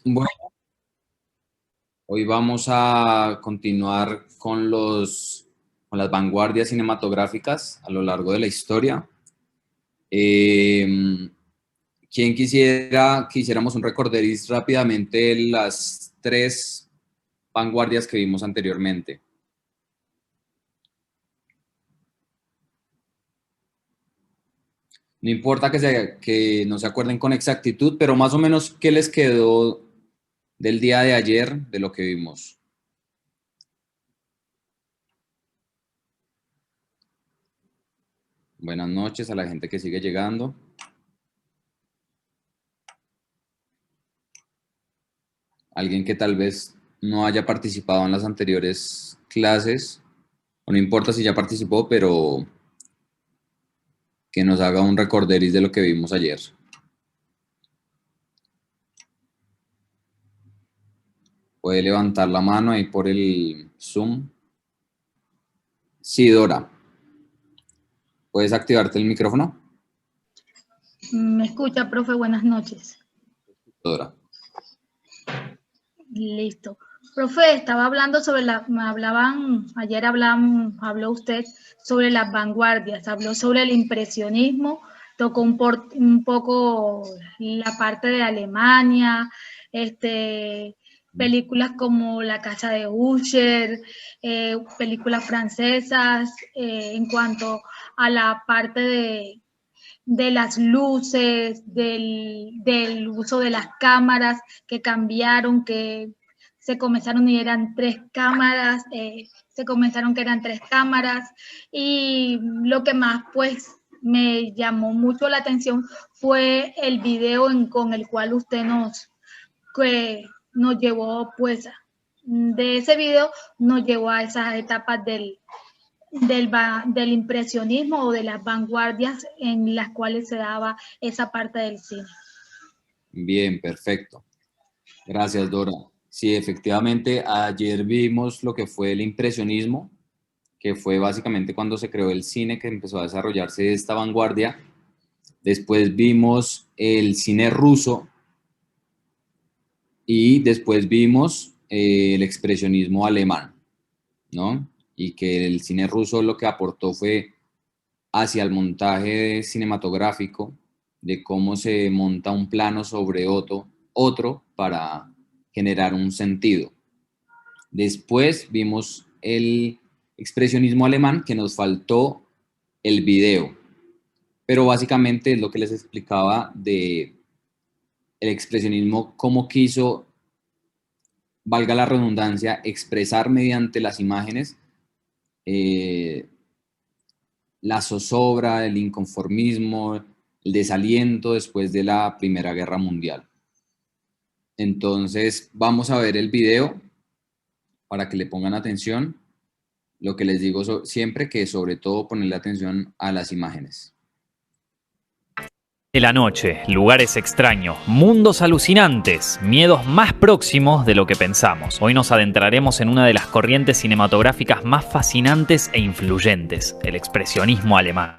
Bueno, hoy vamos a continuar con las vanguardias cinematográficas a lo largo de la historia. ¿Quién quisiera que hiciéramos un recorderis rápidamente de las tres vanguardias que vimos anteriormente? No importa que no se acuerden con exactitud, pero más o menos, ¿qué les quedó del día de ayer de lo que vimos? Buenas noches a la gente que sigue llegando. Alguien que tal vez no haya participado en las anteriores clases, o no importa si ya participó, pero que nos haga un recorderis de lo que vimos ayer. Puede levantar la mano ahí por el Zoom. Sí, Dora. ¿Puedes activarte el micrófono? Me escucha, profe, buenas noches. Dora. Listo. Profe, estaba hablando sobre habló usted sobre las vanguardias, habló sobre el impresionismo, tocó un poco la parte de Alemania, películas como La casa de Usher, películas francesas, en cuanto a la parte de las luces, del uso de las cámaras que cambiaron, que se comenzaron y eran tres cámaras, y lo que más pues me llamó mucho la atención fue el video con el cual usted nos llevó, pues de ese video nos llevó a esas etapas del impresionismo o de las vanguardias en las cuales se daba esa parte del cine. Bien, perfecto. Gracias, Dora. Sí, efectivamente, ayer vimos lo que fue el impresionismo, que fue básicamente cuando se creó el cine, que empezó a desarrollarse esta vanguardia. Después vimos el cine ruso y después vimos el expresionismo alemán, ¿no? Y que el cine ruso lo que aportó fue hacia el montaje cinematográfico, de cómo se monta un plano sobre otro para generar un sentido. Después vimos el expresionismo alemán, que nos faltó el video, pero básicamente es lo que les explicaba de el expresionismo, cómo quiso, valga la redundancia, expresar mediante las imágenes la zozobra, el inconformismo, el desaliento después de la Primera Guerra Mundial. Entonces, vamos a ver el video para que le pongan atención. Lo que les digo siempre, que sobre todo ponerle atención a las imágenes. De la noche, lugares extraños, mundos alucinantes, miedos más próximos de lo que pensamos. Hoy nos adentraremos en una de las corrientes cinematográficas más fascinantes e influyentes, el expresionismo alemán.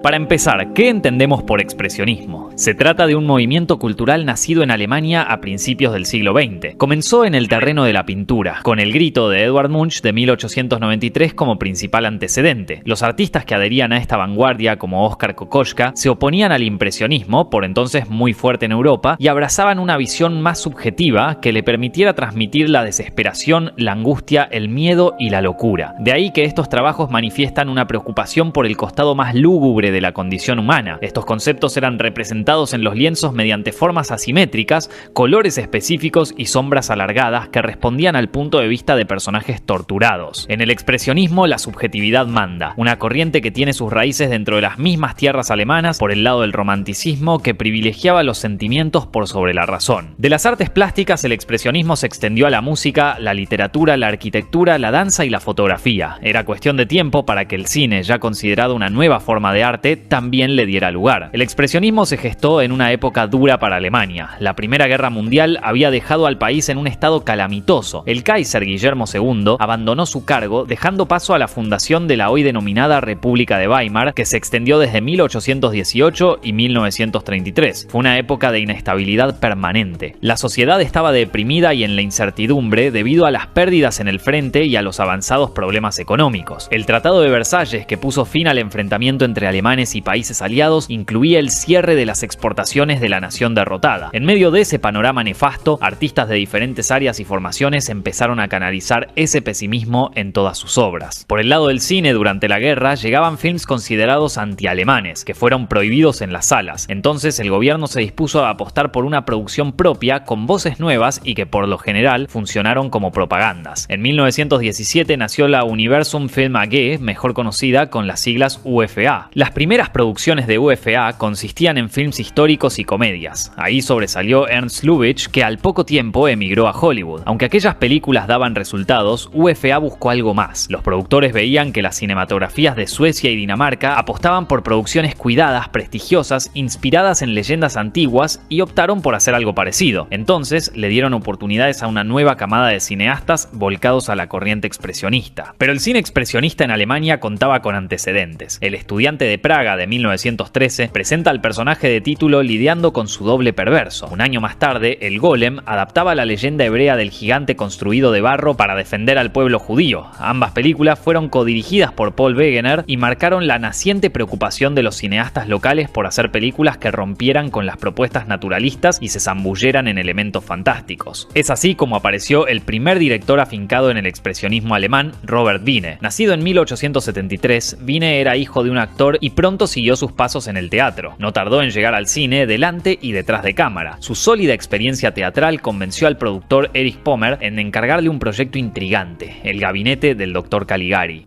Para empezar, ¿qué entendemos por expresionismo? Se trata de un movimiento cultural nacido en Alemania a principios del siglo XX. Comenzó en el terreno de la pintura, con El grito de Edvard Munch de 1893 como principal antecedente. Los artistas que adherían a esta vanguardia, como Oskar Kokoschka, se oponían al impresionismo, por entonces muy fuerte en Europa, y abrazaban una visión más subjetiva que le permitiera transmitir la desesperación, la angustia, el miedo y la locura. De ahí que estos trabajos manifiestan una preocupación por el costado más lúgubre de la condición humana. Estos conceptos eran representados en los lienzos mediante formas asimétricas, colores específicos y sombras alargadas que respondían al punto de vista de personajes torturados. En el expresionismo, la subjetividad manda, una corriente que tiene sus raíces dentro de las mismas tierras alemanas por el lado del romanticismo que privilegiaba los sentimientos por sobre la razón. De las artes plásticas, el expresionismo se extendió a la música, la literatura, la arquitectura, la danza y la fotografía. Era cuestión de tiempo para que el cine, ya considerado una nueva forma de arte, también le diera lugar. El expresionismo se gestó en una época dura para Alemania. La Primera Guerra Mundial había dejado al país en un estado calamitoso. El Kaiser Guillermo II abandonó su cargo, dejando paso a la fundación de la hoy denominada República de Weimar, que se extendió desde 1818 y 1933. Fue una época de inestabilidad permanente. La sociedad estaba deprimida y en la incertidumbre debido a las pérdidas en el frente y a los avanzados problemas económicos. El Tratado de Versalles, que puso fin al enfrentamiento entre alemanes y países aliados, incluía el cierre de las exportaciones de la nación derrotada. En medio de ese panorama nefasto, artistas de diferentes áreas y formaciones empezaron a canalizar ese pesimismo en todas sus obras. Por el lado del cine, durante la guerra, llegaban films considerados antialemanes, que fueron prohibidos en las salas. Entonces el gobierno se dispuso a apostar por una producción propia con voces nuevas y que por lo general funcionaron como propagandas. En 1917 nació la Universum Film AG, mejor conocida con las siglas UFA. Las primeras producciones de UFA consistían en films históricos y comedias. Ahí sobresalió Ernst Lubitsch, que al poco tiempo emigró a Hollywood. Aunque aquellas películas daban resultados, UFA buscó algo más. Los productores veían que las cinematografías de Suecia y Dinamarca apostaban por producciones cuidadas, prestigiosas, inspiradas en leyendas antiguas y optaron por hacer algo parecido. Entonces le dieron oportunidades a una nueva camada de cineastas volcados a la corriente expresionista. Pero el cine expresionista en Alemania contaba con antecedentes. El Estudiante de Praga de 1913 presenta al personaje de título lidiando con su doble perverso. Un año más tarde, El Golem adaptaba la leyenda hebrea del gigante construido de barro para defender al pueblo judío. Ambas películas fueron codirigidas por Paul Wegener y marcaron la naciente preocupación de los cineastas locales por hacer películas que rompieran con las propuestas naturalistas y se zambulleran en elementos fantásticos. Es así como apareció el primer director afincado en el expresionismo alemán, Robert Wiene. Nacido en 1873, Wiene era hijo de un actor y pronto siguió sus pasos en el teatro. No tardó en llegar al cine delante y detrás de cámara. Su sólida experiencia teatral convenció al productor Erich Pommer en encargarle un proyecto intrigante, el gabinete del Dr. Caligari.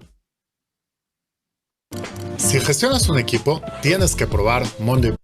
Si gestionas un equipo, tienes que probar Monday.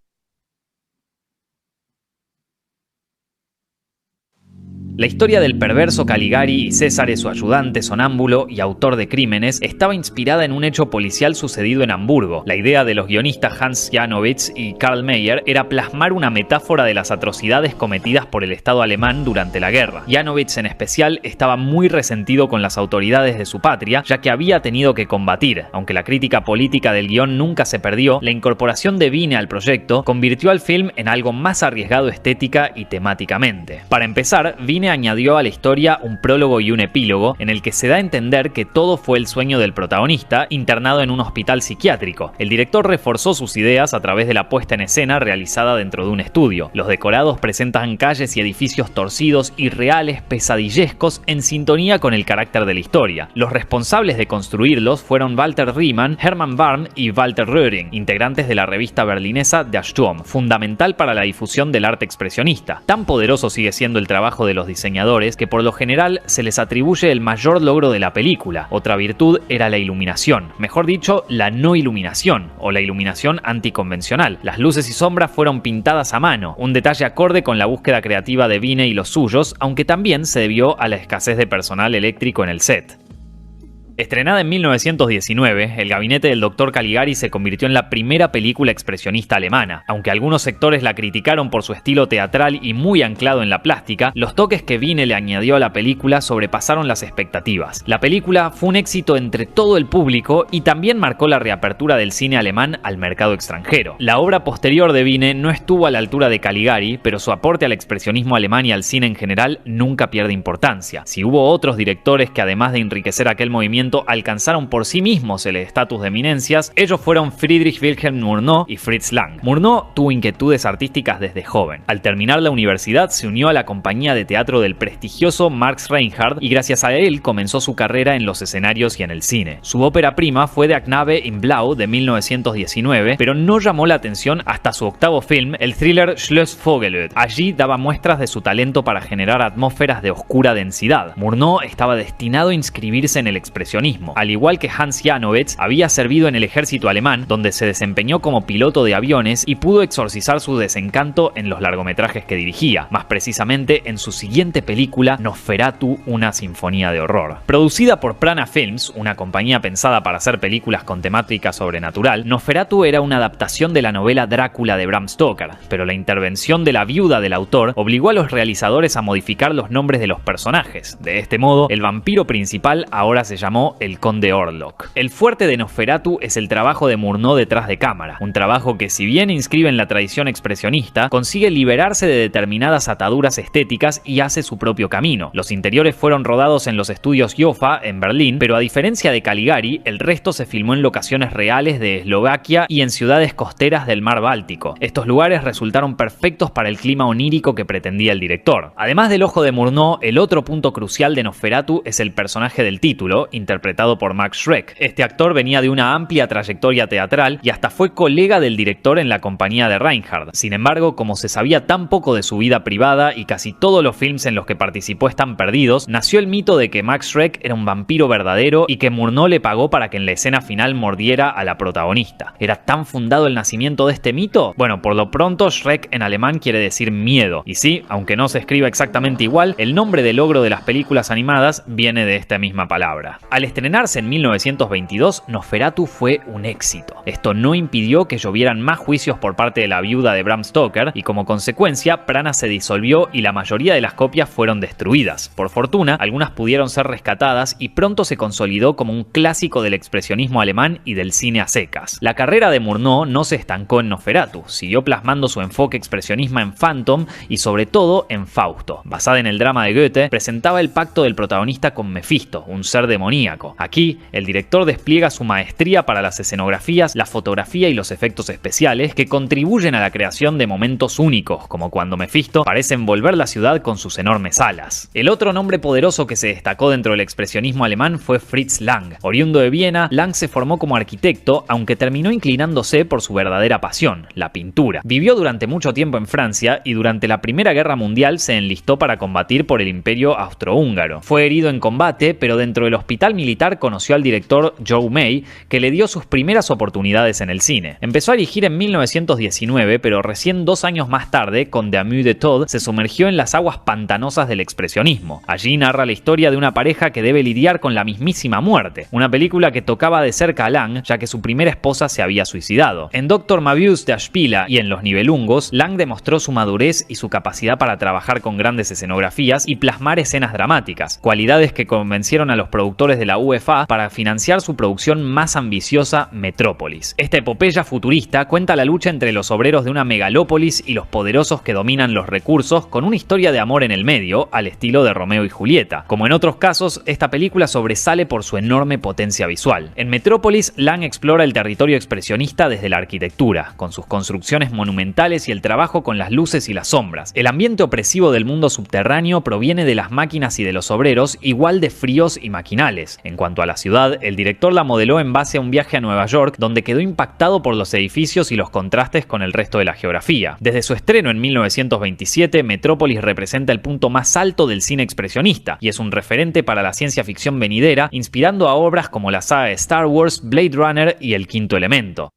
La historia del perverso Caligari y César, su ayudante sonámbulo y autor de crímenes, estaba inspirada en un hecho policial sucedido en Hamburgo. La idea de los guionistas Hans Janowitz y Karl Mayer era plasmar una metáfora de las atrocidades cometidas por el Estado alemán durante la guerra. Janowitz en especial estaba muy resentido con las autoridades de su patria, ya que había tenido que combatir. Aunque la crítica política del guión nunca se perdió, la incorporación de Wiene al proyecto convirtió al film en algo más arriesgado estética y temáticamente. Para empezar, Wiene añadió a la historia un prólogo y un epílogo en el que se da a entender que todo fue el sueño del protagonista internado en un hospital psiquiátrico. El director reforzó sus ideas a través de la puesta en escena realizada dentro de un estudio. Los decorados presentan calles y edificios torcidos, irreales, pesadillescos, en sintonía con el carácter de la historia. Los responsables de construirlos fueron Walter Riemann, Hermann Warm y Walter Röhring, integrantes de la revista berlinesa Der Sturm, fundamental para la difusión del arte expresionista. Tan poderoso sigue siendo el trabajo de los diseñadores que por lo general se les atribuye el mayor logro de la película. Otra virtud era la iluminación, mejor dicho, la no iluminación o la iluminación anticonvencional. Las luces y sombras fueron pintadas a mano, un detalle acorde con la búsqueda creativa de Wiene y los suyos, aunque también se debió a la escasez de personal eléctrico en el set. Estrenada en 1919, El gabinete del Dr. Caligari se convirtió en la primera película expresionista alemana. Aunque algunos sectores la criticaron por su estilo teatral y muy anclado en la plástica, los toques que Wiene le añadió a la película sobrepasaron las expectativas. La película fue un éxito entre todo el público y también marcó la reapertura del cine alemán al mercado extranjero. La obra posterior de Wiene no estuvo a la altura de Caligari, pero su aporte al expresionismo alemán y al cine en general nunca pierde importancia. Si hubo otros directores que además de enriquecer aquel movimiento alcanzaron por sí mismos el estatus de eminencias, ellos fueron Friedrich Wilhelm Murnau y Fritz Lang. Murnau tuvo inquietudes artísticas desde joven. Al terminar la universidad se unió a la compañía de teatro del prestigioso Max Reinhardt y gracias a él comenzó su carrera en los escenarios y en el cine. Su ópera prima fue Der Knabe in Blau de 1919, pero no llamó la atención hasta su octavo film, el thriller Schloss Vogelöd. Allí daba muestras de su talento para generar atmósferas de oscura densidad. Murnau estaba destinado a inscribirse en el expresionismo expresionismo. Al igual que Hans Janowitz, había servido en el ejército alemán, donde se desempeñó como piloto de aviones y pudo exorcizar su desencanto en los largometrajes que dirigía, más precisamente en su siguiente película, Nosferatu, una sinfonía de horror. Producida por Prana Films, una compañía pensada para hacer películas con temática sobrenatural, Nosferatu era una adaptación de la novela Drácula de Bram Stoker, pero la intervención de la viuda del autor obligó a los realizadores a modificar los nombres de los personajes. De este modo, el vampiro principal ahora se llamó el Conde Orlok. El fuerte de Nosferatu es el trabajo de Murnau detrás de cámara, un trabajo que, si bien inscribe en la tradición expresionista, consigue liberarse de determinadas ataduras estéticas y hace su propio camino. Los interiores fueron rodados en los estudios Jofa, en Berlín, pero a diferencia de Caligari, el resto se filmó en locaciones reales de Eslovaquia y en ciudades costeras del mar Báltico. Estos lugares resultaron perfectos para el clima onírico que pretendía el director. Además del ojo de Murnau, el otro punto crucial de Nosferatu es el personaje del título, interpretado por Max Schreck. Este actor venía de una amplia trayectoria teatral y hasta fue colega del director en la compañía de Reinhardt. Sin embargo, como se sabía tan poco de su vida privada y casi todos los films en los que participó están perdidos, nació el mito de que Max Schreck era un vampiro verdadero y que Murnau le pagó para que en la escena final mordiera a la protagonista. ¿Era tan fundado el nacimiento de este mito? Bueno, por lo pronto Schreck en alemán quiere decir miedo. Y sí, aunque no se escriba exactamente igual, el nombre del ogro de las películas animadas viene de esta misma palabra. Al estrenarse en 1922, Nosferatu fue un éxito. Esto no impidió que llovieran más juicios por parte de la viuda de Bram Stoker y como consecuencia, Prana se disolvió y la mayoría de las copias fueron destruidas. Por fortuna, algunas pudieron ser rescatadas y pronto se consolidó como un clásico del expresionismo alemán y del cine a secas. La carrera de Murnau no se estancó en Nosferatu, siguió plasmando su enfoque expresionista en Phantom y sobre todo en Fausto. Basada en el drama de Goethe, presentaba el pacto del protagonista con Mefisto, un ser demoníaco. Aquí, el director despliega su maestría para las escenografías, la fotografía y los efectos especiales que contribuyen a la creación de momentos únicos, como cuando Mefisto parece envolver la ciudad con sus enormes alas. El otro nombre poderoso que se destacó dentro del expresionismo alemán fue Fritz Lang. Oriundo de Viena, Lang se formó como arquitecto, aunque terminó inclinándose por su verdadera pasión, la pintura. Vivió durante mucho tiempo en Francia y durante la Primera Guerra Mundial se enlistó para combatir por el Imperio Austrohúngaro. Fue herido en combate, pero dentro del hospital militar conoció al director Joe May, que le dio sus primeras oportunidades en el cine. Empezó a dirigir en 1919, pero recién 2 años más tarde, con The Amour de Todd, se sumergió en las aguas pantanosas del expresionismo. Allí narra la historia de una pareja que debe lidiar con la mismísima muerte, una película que tocaba de cerca a Lang, ya que su primera esposa se había suicidado. En Dr. Möbius der Spieler y en Los Nibelungos, Lang demostró su madurez y su capacidad para trabajar con grandes escenografías y plasmar escenas dramáticas, cualidades que convencieron a los productores de la UFA para financiar su producción más ambiciosa, Metrópolis. Esta epopeya futurista cuenta la lucha entre los obreros de una megalópolis y los poderosos que dominan los recursos, con una historia de amor en el medio, al estilo de Romeo y Julieta. Como en otros casos, esta película sobresale por su enorme potencia visual. En Metrópolis, Lang explora el territorio expresionista desde la arquitectura, con sus construcciones monumentales y el trabajo con las luces y las sombras. El ambiente opresivo del mundo subterráneo proviene de las máquinas y de los obreros, igual de fríos y maquinales. En cuanto a la ciudad, el director la modeló en base a un viaje a Nueva York, donde quedó impactado por los edificios y los contrastes con el resto de la geografía. Desde su estreno en 1927, Metrópolis representa el punto más alto del cine expresionista y es un referente para la ciencia ficción venidera, inspirando a obras como la saga de Star Wars, Blade Runner y El Quinto Elemento.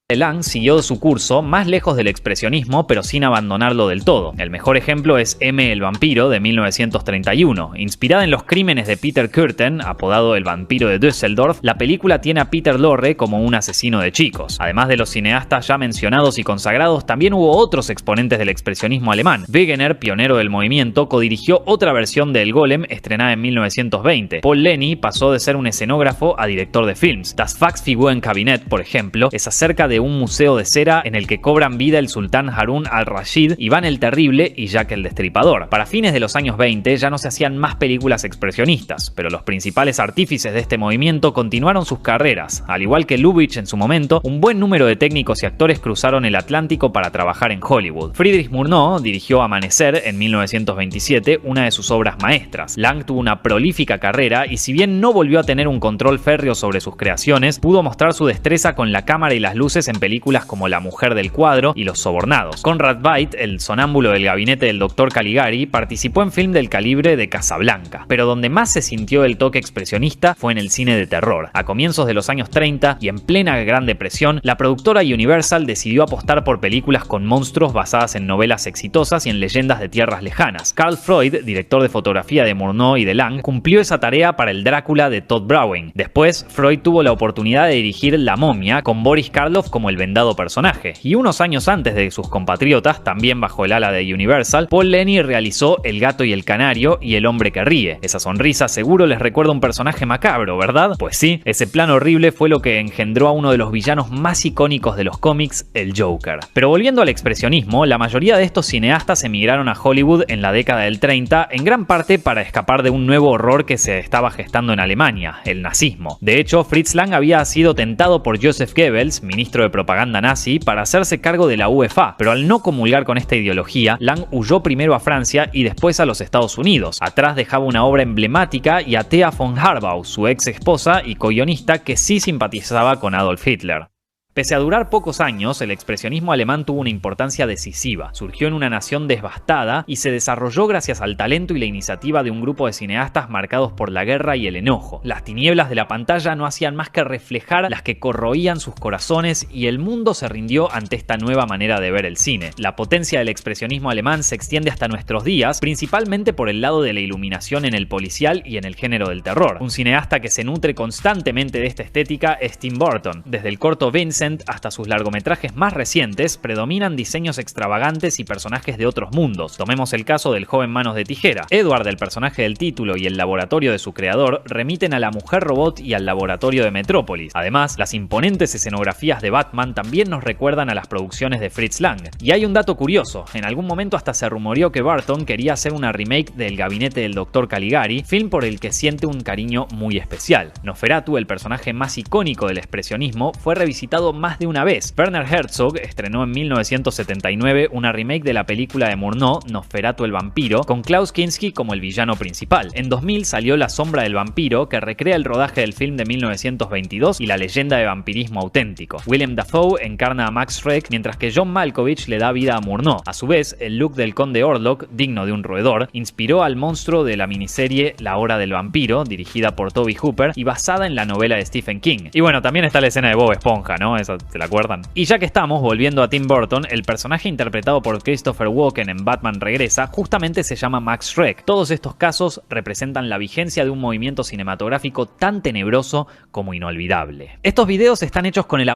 Lang siguió su curso más lejos del expresionismo, pero sin abandonarlo del todo. El mejor ejemplo es M. el vampiro de 1931. Inspirada en los crímenes de Peter Kürten, apodado el vampiro de Düsseldorf, la película tiene a Peter Lorre como un asesino de chicos. Además de los cineastas ya mencionados y consagrados, también hubo otros exponentes del expresionismo alemán. Wegener, pionero del movimiento, codirigió otra versión de El Golem estrenada en 1920. Paul Leni pasó de ser un escenógrafo a director de films. Das Wachsfigurenkabinett, por ejemplo, es acerca de un museo de cera en el que cobran vida el sultán Harún al-Rashid, Iván el Terrible y Jack el Destripador. Para fines de los años 20 ya no se hacían más películas expresionistas, pero los principales artífices de este movimiento continuaron sus carreras. Al igual que Lubitsch en su momento, un buen número de técnicos y actores cruzaron el Atlántico para trabajar en Hollywood. Friedrich Murnau dirigió Amanecer en 1927, una de sus obras maestras. Lang tuvo una prolífica carrera y si bien no volvió a tener un control férreo sobre sus creaciones, pudo mostrar su destreza con la cámara y las luces papeles en películas como La mujer del cuadro y Los sobornados. Conrad Veidt, el sonámbulo del gabinete del Dr. Caligari, participó en film del calibre de Casablanca, pero donde más se sintió el toque expresionista fue en el cine de terror. A comienzos de los años 30 y en plena Gran Depresión, la productora Universal decidió apostar por películas con monstruos basadas en novelas exitosas y en leyendas de tierras lejanas. Carl Freud, director de fotografía de Murnau y de Lang, cumplió esa tarea para el Drácula de Todd Browning. Después, Freud tuvo la oportunidad de dirigir La momia, con Boris Karloff como el vendado personaje. Y unos años antes de sus compatriotas, también bajo el ala de Universal, Paul Leni realizó El gato y el canario y El hombre que ríe. Esa sonrisa seguro les recuerda un personaje macabro, ¿verdad? Pues sí, ese plan horrible fue lo que engendró a uno de los villanos más icónicos de los cómics, el Joker. Pero volviendo al expresionismo, la mayoría de estos cineastas emigraron a Hollywood en la década del 30, en gran parte para escapar de un nuevo horror que se estaba gestando en Alemania, el nazismo. De hecho, Fritz Lang había sido tentado por Joseph Goebbels, ministro de propaganda nazi, para hacerse cargo de la UFA, pero al no comulgar con esta ideología, Lang huyó primero a Francia y después a los Estados Unidos. Atrás dejaba una obra emblemática y a Thea von Harbou, su ex esposa y co-guionista, que sí simpatizaba con Adolf Hitler. Pese a durar pocos años, el expresionismo alemán tuvo una importancia decisiva. Surgió en una nación devastada y se desarrolló gracias al talento y la iniciativa de un grupo de cineastas marcados por la guerra y el enojo. Las tinieblas de la pantalla no hacían más que reflejar las que corroían sus corazones y el mundo se rindió ante esta nueva manera de ver el cine. La potencia del expresionismo alemán se extiende hasta nuestros días, principalmente por el lado de la iluminación en el policial y en el género del terror. Un cineasta que se nutre constantemente de esta estética es Tim Burton. Desde el corto Vincent hasta sus largometrajes más recientes, predominan diseños extravagantes y personajes de otros mundos. Tomemos el caso del joven Manos de Tijera. Edward, el personaje del título, y el laboratorio de su creador remiten a la mujer robot y al laboratorio de Metrópolis. Además, las imponentes escenografías de Batman también nos recuerdan a las producciones de Fritz Lang. Y hay un dato curioso, en algún momento hasta se rumoreó que Burton quería hacer una remake del gabinete del Dr. Caligari, film por el que siente un cariño muy especial. Nosferatu, el personaje más icónico del expresionismo, fue revisitado más de una vez. Werner Herzog estrenó en 1979 una remake de la película de Murnau, Nosferatu el vampiro, con Klaus Kinski como el villano principal. En 2000 salió La sombra del vampiro, que recrea el rodaje del film de 1922 y la leyenda de vampirismo auténtico. Willem Dafoe encarna a Max Schreck, mientras que John Malkovich le da vida a Murnau. A su vez, el look del conde Orlok, digno de un roedor, inspiró al monstruo de la miniserie La hora del vampiro, dirigida por Toby Hooper y basada en la novela de Stephen King. Y bueno, también está la escena de Bob Esponja, ¿no? ¿Se la acuerdan? Y ya que estamos, volviendo a Tim Burton, el personaje interpretado por Christopher Walken en Batman Regresa justamente se llama Max Schreck. Todos estos casos representan la vigencia de un movimiento cinematográfico tan tenebroso como inolvidable. Estos videos están hechos con el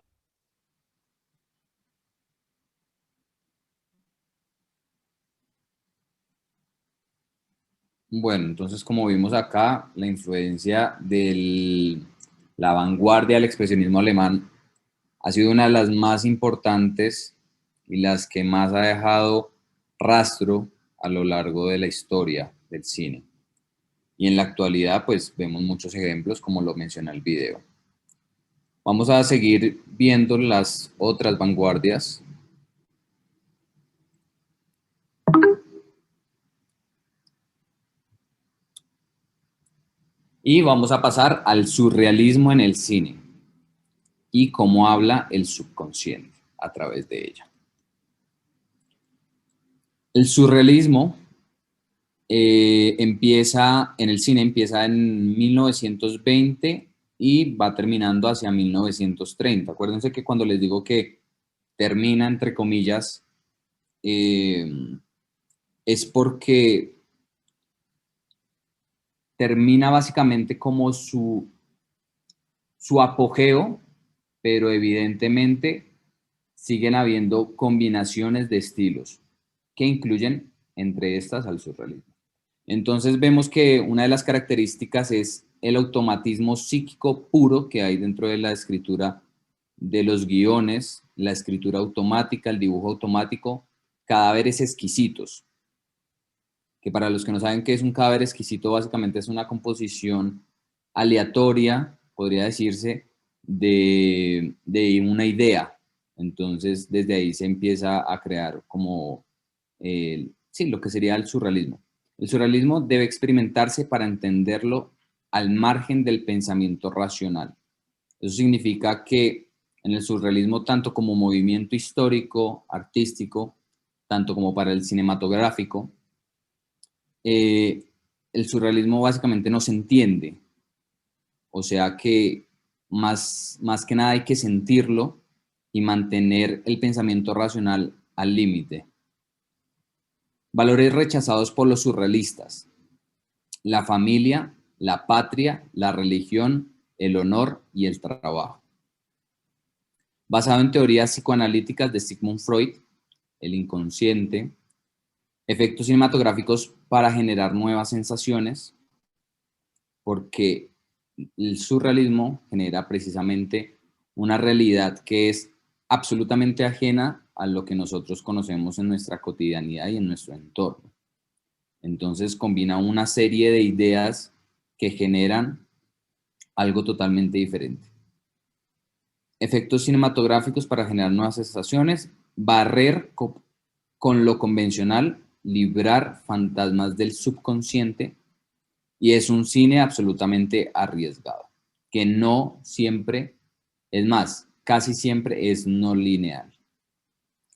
Bueno, entonces como vimos acá, la influencia de la vanguardia del expresionismo alemán ha sido una de las más importantes y las que más ha dejado rastro a lo largo de la historia del cine. Y en la actualidad, pues vemos muchos ejemplos, como lo menciona el video. Vamos a seguir viendo las otras vanguardias. Y vamos a pasar al surrealismo en el cine y cómo habla el subconsciente a través de ella. El surrealismo empieza en el cine, empieza en 1920 y va terminando hacia 1930. Acuérdense que cuando les digo que termina, entre comillas, es porque termina básicamente como su apogeo, pero evidentemente siguen habiendo combinaciones de estilos que incluyen entre estas al surrealismo. Entonces vemos que una de las características es el automatismo psíquico puro que hay dentro de la escritura de los guiones, la escritura automática, el dibujo automático, cadáveres exquisitos, que para los que no saben qué es un cadáver exquisito, básicamente es una composición aleatoria, podría decirse, de una idea. Entonces, desde ahí se empieza a crear como, lo que sería el surrealismo. El surrealismo debe experimentarse para entenderlo al margen del pensamiento racional. Eso significa que en el surrealismo tanto como movimiento histórico, artístico, tanto como para el cinematográfico, el surrealismo básicamente no se entiende. O sea que más que nada hay que sentirlo y mantener el pensamiento racional al límite. Valores rechazados por los surrealistas: la familia, la patria, la religión, el honor y el trabajo. Basado en teorías psicoanalíticas de Sigmund Freud, el inconsciente, efectos cinematográficos para generar nuevas sensaciones, porque el surrealismo genera precisamente una realidad que es absolutamente ajena a lo que nosotros conocemos en nuestra cotidianidad y en nuestro entorno. Entonces combina una serie de ideas que generan algo totalmente diferente. Efectos cinematográficos para generar nuevas sensaciones, barrer con lo convencional, librar fantasmas del subconsciente, y es un cine absolutamente arriesgado, que no siempre, es más, casi siempre es no lineal.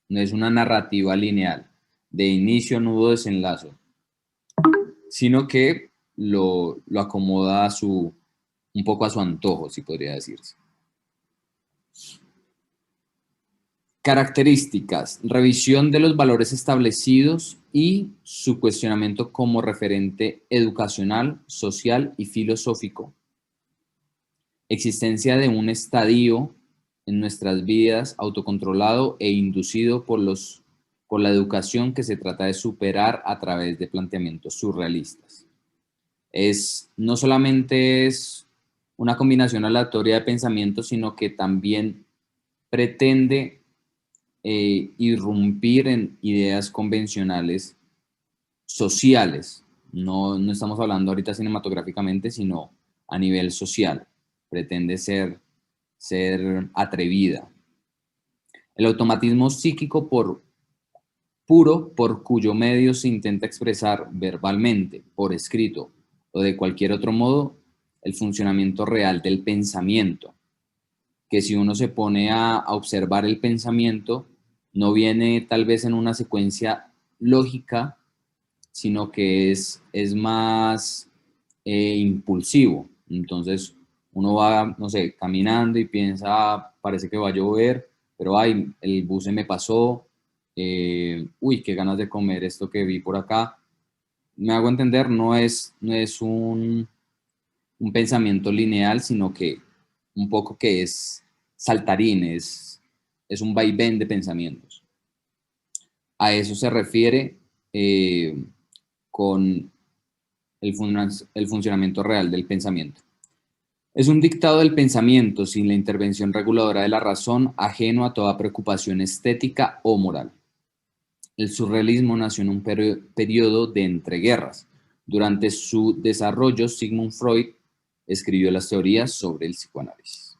No es una narrativa lineal de inicio, nudo, desenlace, sino que lo acomoda un poco a su antojo, si podría decirse. Características: revisión de los valores establecidos y su cuestionamiento como referente educacional, social y filosófico. Existencia de un estadio en nuestras vidas autocontrolado e inducido por la educación que se trata de superar a través de planteamientos surrealistas. No solamente es una combinación aleatoria de pensamientos, sino que también pretende irrumpir en ideas convencionales sociales. No estamos hablando ahorita cinematográficamente, sino a nivel social. Pretende ser atrevida. El automatismo psíquico puro por cuyo medio se intenta expresar verbalmente, por escrito o de cualquier otro modo el funcionamiento real del pensamiento, que si uno se pone a observar el pensamiento, no viene tal vez en una secuencia lógica, sino que es más impulsivo. Entonces uno va, no sé, caminando y piensa, parece que va a llover, pero ay, el bus se me pasó, uy, qué ganas de comer esto que vi por acá. Me hago entender, no es un pensamiento lineal, sino que un poco que es saltarín, es un vaivén de pensamientos. A eso se refiere con el funcionamiento real del pensamiento. Es un dictado del pensamiento sin la intervención reguladora de la razón, ajeno a toda preocupación estética o moral. El surrealismo nació en un periodo de entreguerras. Durante su desarrollo, Sigmund Freud escribió las teorías sobre el psicoanálisis.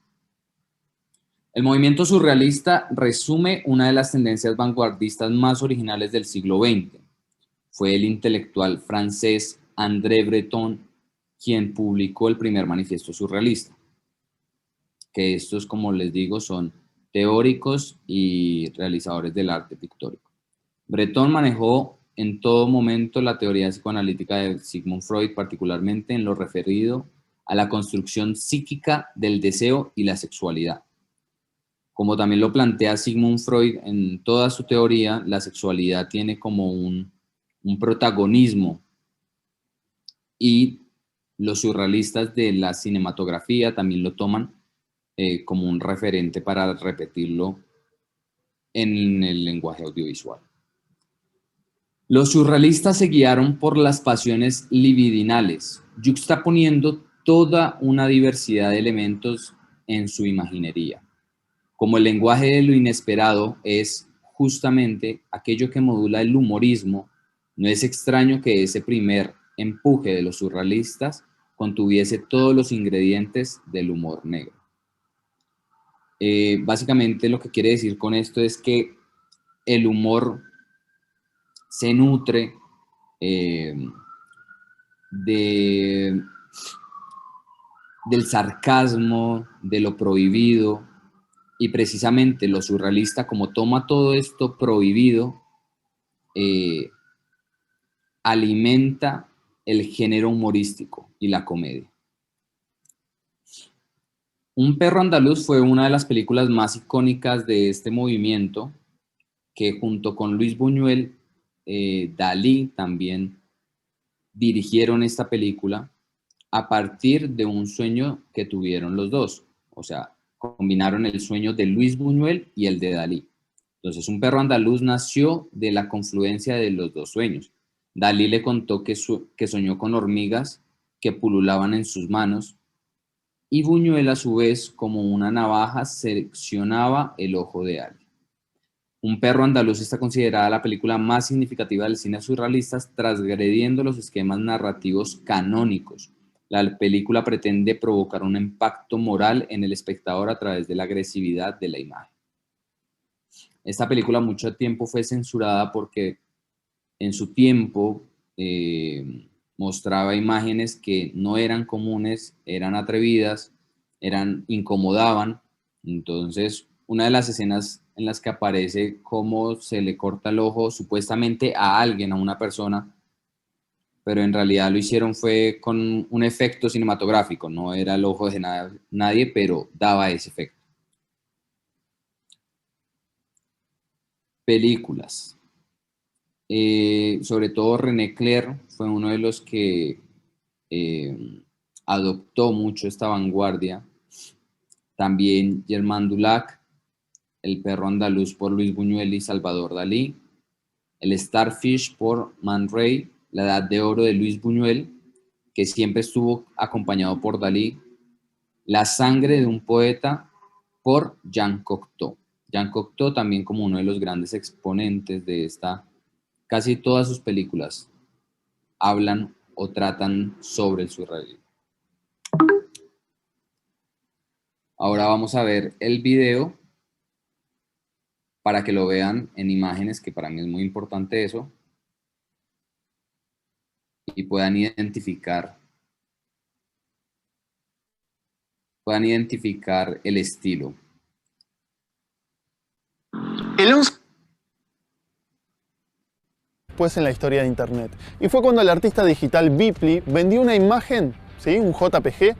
El movimiento surrealista resume una de las tendencias vanguardistas más originales del siglo XX. Fue el intelectual francés André Breton quien publicó el primer manifiesto surrealista, que estos, como les digo, son teóricos y realizadores del arte pictórico. Breton manejó en todo momento la teoría psicoanalítica de Sigmund Freud, particularmente en lo referido a la construcción psíquica del deseo y la sexualidad. Como también lo plantea Sigmund Freud en toda su teoría, la sexualidad tiene como un protagonismo, y los surrealistas de la cinematografía también lo toman como un referente para repetirlo en el lenguaje audiovisual. Los surrealistas se guiaron por las pasiones libidinales, yuxtaponiendo toda una diversidad de elementos en su imaginería. Como el lenguaje de lo inesperado es justamente aquello que modula el humorismo, no es extraño que ese primer empuje de los surrealistas contuviese todos los ingredientes del humor negro. Básicamente lo que quiere decir con esto es que el humor se nutre del sarcasmo, de lo prohibido, Y precisamente lo surrealista, como toma todo esto prohibido, alimenta el género humorístico y la comedia. Un perro andaluz fue una de las películas más icónicas de este movimiento, que junto con Luis Buñuel, Dalí también dirigieron esta película a partir de un sueño que tuvieron los dos. O sea, combinaron el sueño de Luis Buñuel y el de Dalí. Entonces, Un perro andaluz nació de la confluencia de los dos sueños. Dalí le contó que soñó con hormigas que pululaban en sus manos, y Buñuel, a su vez, como una navaja, seccionaba el ojo de alguien. Un perro andaluz está considerada la película más significativa del cine surrealista, transgrediendo los esquemas narrativos canónicos. La película pretende provocar un impacto moral en el espectador a través de la agresividad de la imagen. Esta película mucho tiempo fue censurada porque en su tiempo mostraba imágenes que no eran comunes, eran atrevidas, incomodaban. Entonces, una de las escenas en las que aparece cómo se le corta el ojo supuestamente a alguien, a una persona, pero en realidad lo hicieron fue con un efecto cinematográfico, no era el ojo de nadie, pero daba ese efecto. Películas. Sobre todo René Clair fue uno de los que adoptó mucho esta vanguardia. También Germán Dulac, El perro andaluz por Luis Buñuel y Salvador Dalí, El Starfish por Man Ray, La edad de oro de Luis Buñuel, que siempre estuvo acompañado por Dalí, La sangre de un poeta por Jean Cocteau. Jean Cocteau también como uno de los grandes exponentes de esta. Casi todas sus películas hablan o tratan sobre el surrealismo. Ahora vamos a ver el video para que lo vean en imágenes, que para mí es muy importante eso, y puedan identificar el estilo. Después en la historia de Internet. Y fue cuando el artista digital Beeply vendió una imagen, ¿sí? Un JPG.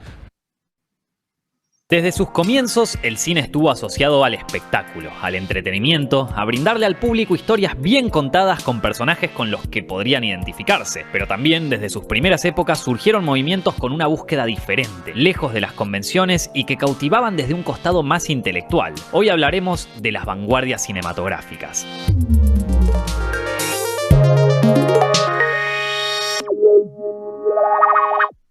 Desde sus comienzos, el cine estuvo asociado al espectáculo, al entretenimiento, a brindarle al público historias bien contadas con personajes con los que podrían identificarse. Pero también, desde sus primeras épocas, surgieron movimientos con una búsqueda diferente, lejos de las convenciones y que cautivaban desde un costado más intelectual. Hoy hablaremos de las vanguardias cinematográficas.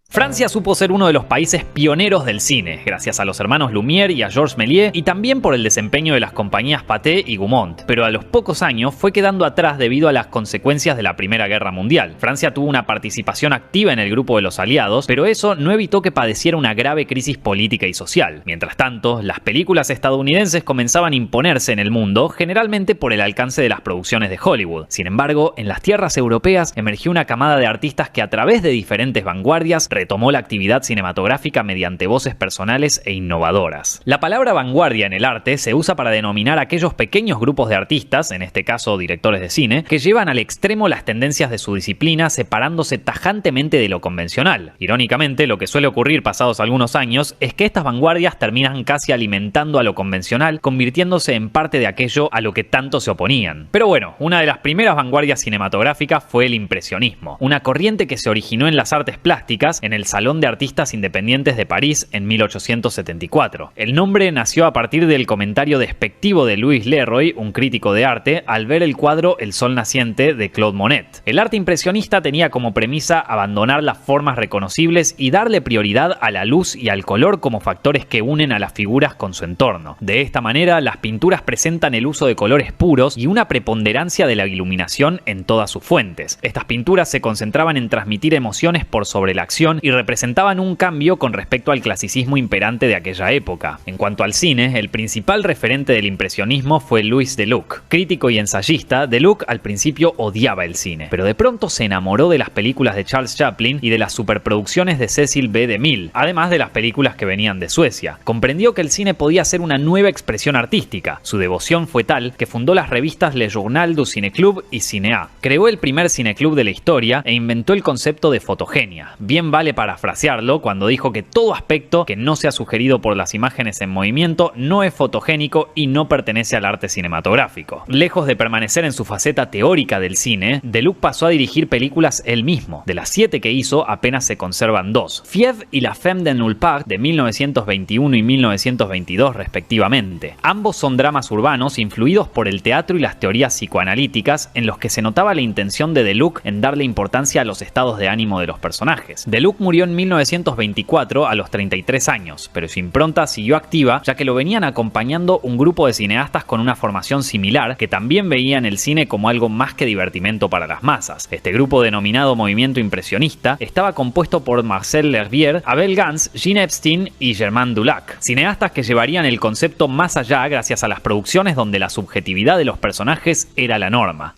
Francia supo ser uno de los países pioneros del cine, gracias a los hermanos Lumière y a Georges Méliès, y también por el desempeño de las compañías Pathé y Gaumont, pero a los pocos años fue quedando atrás debido a las consecuencias de la Primera Guerra Mundial. Francia tuvo una participación activa en el grupo de los aliados, pero eso no evitó que padeciera una grave crisis política y social. Mientras tanto, las películas estadounidenses comenzaban a imponerse en el mundo, generalmente por el alcance de las producciones de Hollywood. Sin embargo, en las tierras europeas emergió una camada de artistas que a través de diferentes vanguardias retomó la actividad cinematográfica mediante voces personales e innovadoras. La palabra vanguardia en el arte se usa para denominar aquellos pequeños grupos de artistas, en este caso directores de cine, que llevan al extremo las tendencias de su disciplina separándose tajantemente de lo convencional. Irónicamente, lo que suele ocurrir pasados algunos años es que estas vanguardias terminan casi alimentando a lo convencional, convirtiéndose en parte de aquello a lo que tanto se oponían. Pero bueno, una de las primeras vanguardias cinematográficas fue el impresionismo, una corriente que se originó en las artes plásticas en el Salón de Artistas Independientes de París en 1874. El nombre nació a partir del comentario despectivo de Louis Leroy, un crítico de arte, al ver el cuadro El Sol Naciente de Claude Monet. El arte impresionista tenía como premisa abandonar las formas reconocibles y darle prioridad a la luz y al color como factores que unen a las figuras con su entorno. De esta manera, las pinturas presentan el uso de colores puros y una preponderancia de la iluminación en todas sus fuentes. Estas pinturas se concentraban en transmitir emociones por sobre la acción y representaban un cambio con respecto al clasicismo imperante de aquella época. En cuanto al cine, el principal referente del impresionismo fue Louis Deluc. Crítico y ensayista, Deluc al principio odiaba el cine, pero de pronto se enamoró de las películas de Charles Chaplin y de las superproducciones de Cecil B. DeMille, además de las películas que venían de Suecia. Comprendió que el cine podía ser una nueva expresión artística. Su devoción fue tal que fundó las revistas Le Journal du Ciné-Club y Cinéa. Creó el primer cineclub de la historia e inventó el concepto de fotogenia. Bien vale parafrasearlo cuando dijo que todo aspecto que no sea sugerido por las imágenes en movimiento no es fotogénico y no pertenece al arte cinematográfico. Lejos de permanecer en su faceta teórica del cine, Deluc pasó a dirigir películas él mismo. De las 7 que hizo, apenas se conservan 2: Fièvre y La Femme de Nulle Part de 1921 y 1922 respectivamente. Ambos son dramas urbanos influidos por el teatro y las teorías psicoanalíticas, en los que se notaba la intención de Deluc en darle importancia a los estados de ánimo de los personajes. Deluc murió en 1924 a los 33 años, pero su impronta siguió activa, ya que lo venían acompañando un grupo de cineastas con una formación similar que también veían el cine como algo más que divertimento para las masas. Este grupo, denominado Movimiento Impresionista, estaba compuesto por Marcel L'Herbier, Abel Gance, Jean Epstein y Germain Dulac, cineastas que llevarían el concepto más allá gracias a las producciones donde la subjetividad de los personajes era la norma.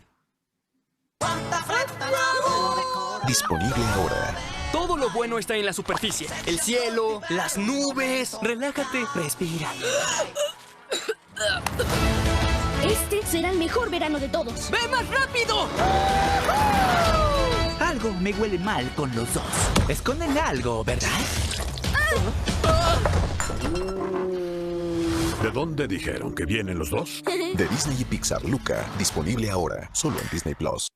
Disponible ahora. Todo lo bueno está en la superficie. El cielo, las nubes. Relájate, respira. Este será el mejor verano de todos. ¡Ve más rápido! Algo me huele mal con los dos. Esconden algo, ¿verdad? ¿De dónde dijeron que vienen los dos? De Disney y Pixar, Luca. Disponible ahora, solo en Disney Plus.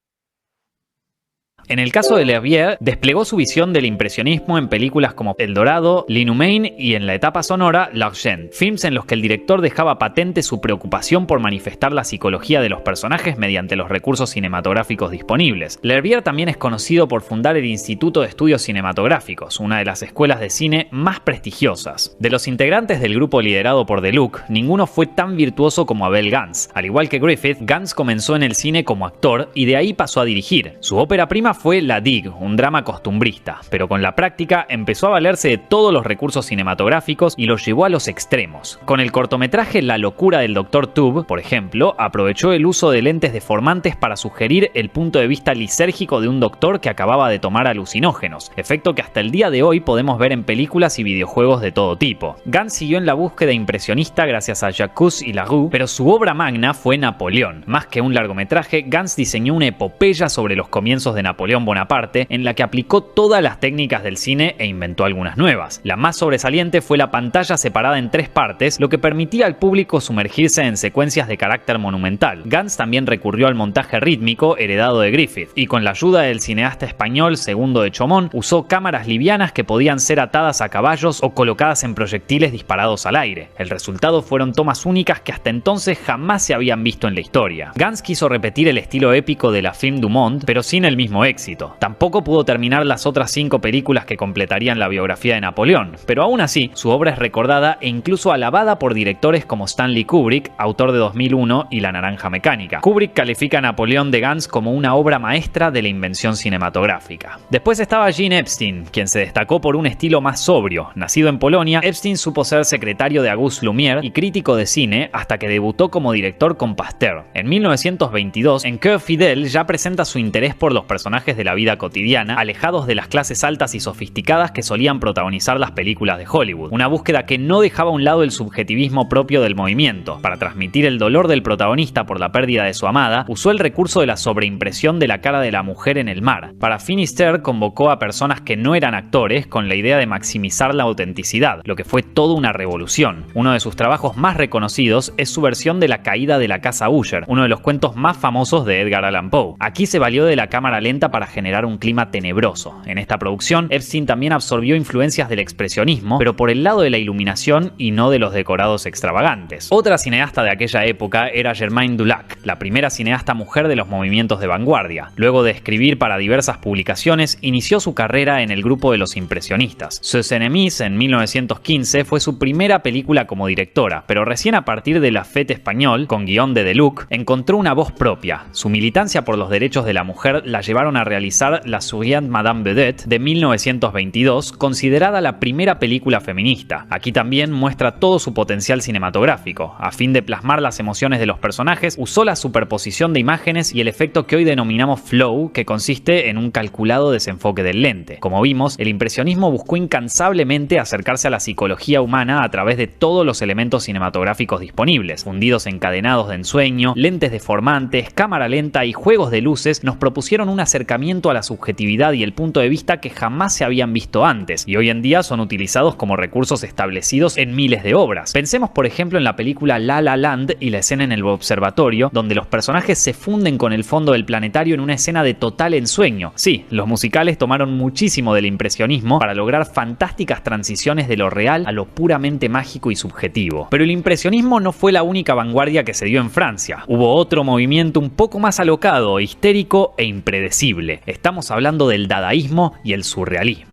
En el caso de L'Herbier, desplegó su visión del impresionismo en películas como El Dorado, L'Inhumaine y en la etapa sonora L'Argent, films en los que el director dejaba patente su preocupación por manifestar la psicología de los personajes mediante los recursos cinematográficos disponibles. L'Herbier también es conocido por fundar el Instituto de Estudios Cinematográficos, una de las escuelas de cine más prestigiosas. De los integrantes del grupo liderado por Deluc, ninguno fue tan virtuoso como Abel Gance. Al igual que Griffith, Gance comenzó en el cine como actor y de ahí pasó a dirigir. Su ópera prima fue La Digue, un drama costumbrista, pero con la práctica empezó a valerse de todos los recursos cinematográficos y los llevó a los extremos. Con el cortometraje La locura del Dr. Toob, por ejemplo, aprovechó el uso de lentes deformantes para sugerir el punto de vista lisérgico de un doctor que acababa de tomar alucinógenos, efecto que hasta el día de hoy podemos ver en películas y videojuegos de todo tipo. Gance siguió en la búsqueda impresionista gracias a Jacques y Larue, pero su obra magna fue Napoleón. Más que un largometraje, Gance diseñó una epopeya sobre los comienzos de Napoleón Bonaparte, en la que aplicó todas las técnicas del cine e inventó algunas nuevas. La más sobresaliente fue la pantalla separada en 3 partes, lo que permitía al público sumergirse en secuencias de carácter monumental. Gance también recurrió al montaje rítmico heredado de Griffith, y con la ayuda del cineasta español Segundo de Chomón, usó cámaras livianas que podían ser atadas a caballos o colocadas en proyectiles disparados al aire. El resultado fueron tomas únicas que hasta entonces jamás se habían visto en la historia. Gance quiso repetir el estilo épico de la Film du Monde, pero sin el mismo éxito. Tampoco pudo terminar las otras 5 películas que completarían la biografía de Napoleón, pero aún así, su obra es recordada e incluso alabada por directores como Stanley Kubrick, autor de 2001 y La Naranja Mecánica. Kubrick califica a Napoleón de Gance como una obra maestra de la invención cinematográfica. Después estaba Jean Epstein, quien se destacó por un estilo más sobrio. Nacido en Polonia, Epstein supo ser secretario de Auguste Lumière y crítico de cine hasta que debutó como director con Pasteur. En 1922, en Cœur Fidèle ya presenta su interés por los personajes de la vida cotidiana, alejados de las clases altas y sofisticadas que solían protagonizar las películas de Hollywood. Una búsqueda que no dejaba a un lado el subjetivismo propio del movimiento. Para transmitir el dolor del protagonista por la pérdida de su amada, usó el recurso de la sobreimpresión de la cara de la mujer en el mar. Para Finisterre convocó a personas que no eran actores con la idea de maximizar la autenticidad, lo que fue toda una revolución. Uno de sus trabajos más reconocidos es su versión de La caída de la casa Usher, uno de los cuentos más famosos de Edgar Allan Poe. Aquí se valió de la cámara lenta para generar un clima tenebroso. En esta producción, Epstein también absorbió influencias del expresionismo, pero por el lado de la iluminación y no de los decorados extravagantes. Otra cineasta de aquella época era Germaine Dulac, la primera cineasta mujer de los movimientos de vanguardia. Luego de escribir para diversas publicaciones, inició su carrera en el grupo de los impresionistas. Ses Ennemis, en 1915, fue su primera película como directora, pero recién a partir de La Fête Espagnole, con guión de Deluc, encontró una voz propia. Su militancia por los derechos de la mujer la llevaron a a realizar La Souriante Madame Vedette de 1922, considerada la primera película feminista. Aquí también muestra todo su potencial cinematográfico. A fin de plasmar las emociones de los personajes, usó la superposición de imágenes y el efecto que hoy denominamos flow, que consiste en un calculado desenfoque del lente. Como vimos, el impresionismo buscó incansablemente acercarse a la psicología humana a través de todos los elementos cinematográficos disponibles. Fundidos encadenados de ensueño, lentes deformantes, cámara lenta y juegos de luces nos propusieron un acercamiento a la subjetividad y el punto de vista que jamás se habían visto antes, y hoy en día son utilizados como recursos establecidos en miles de obras. Pensemos por ejemplo en la película La La Land y la escena en el observatorio, donde los personajes se funden con el fondo del planetario en una escena de total ensueño. Sí, los musicales tomaron muchísimo del impresionismo para lograr fantásticas transiciones de lo real a lo puramente mágico y subjetivo. Pero el impresionismo no fue la única vanguardia que se dio en Francia. Hubo otro movimiento un poco más alocado, histérico e impredecible. Estamos hablando del dadaísmo y el surrealismo.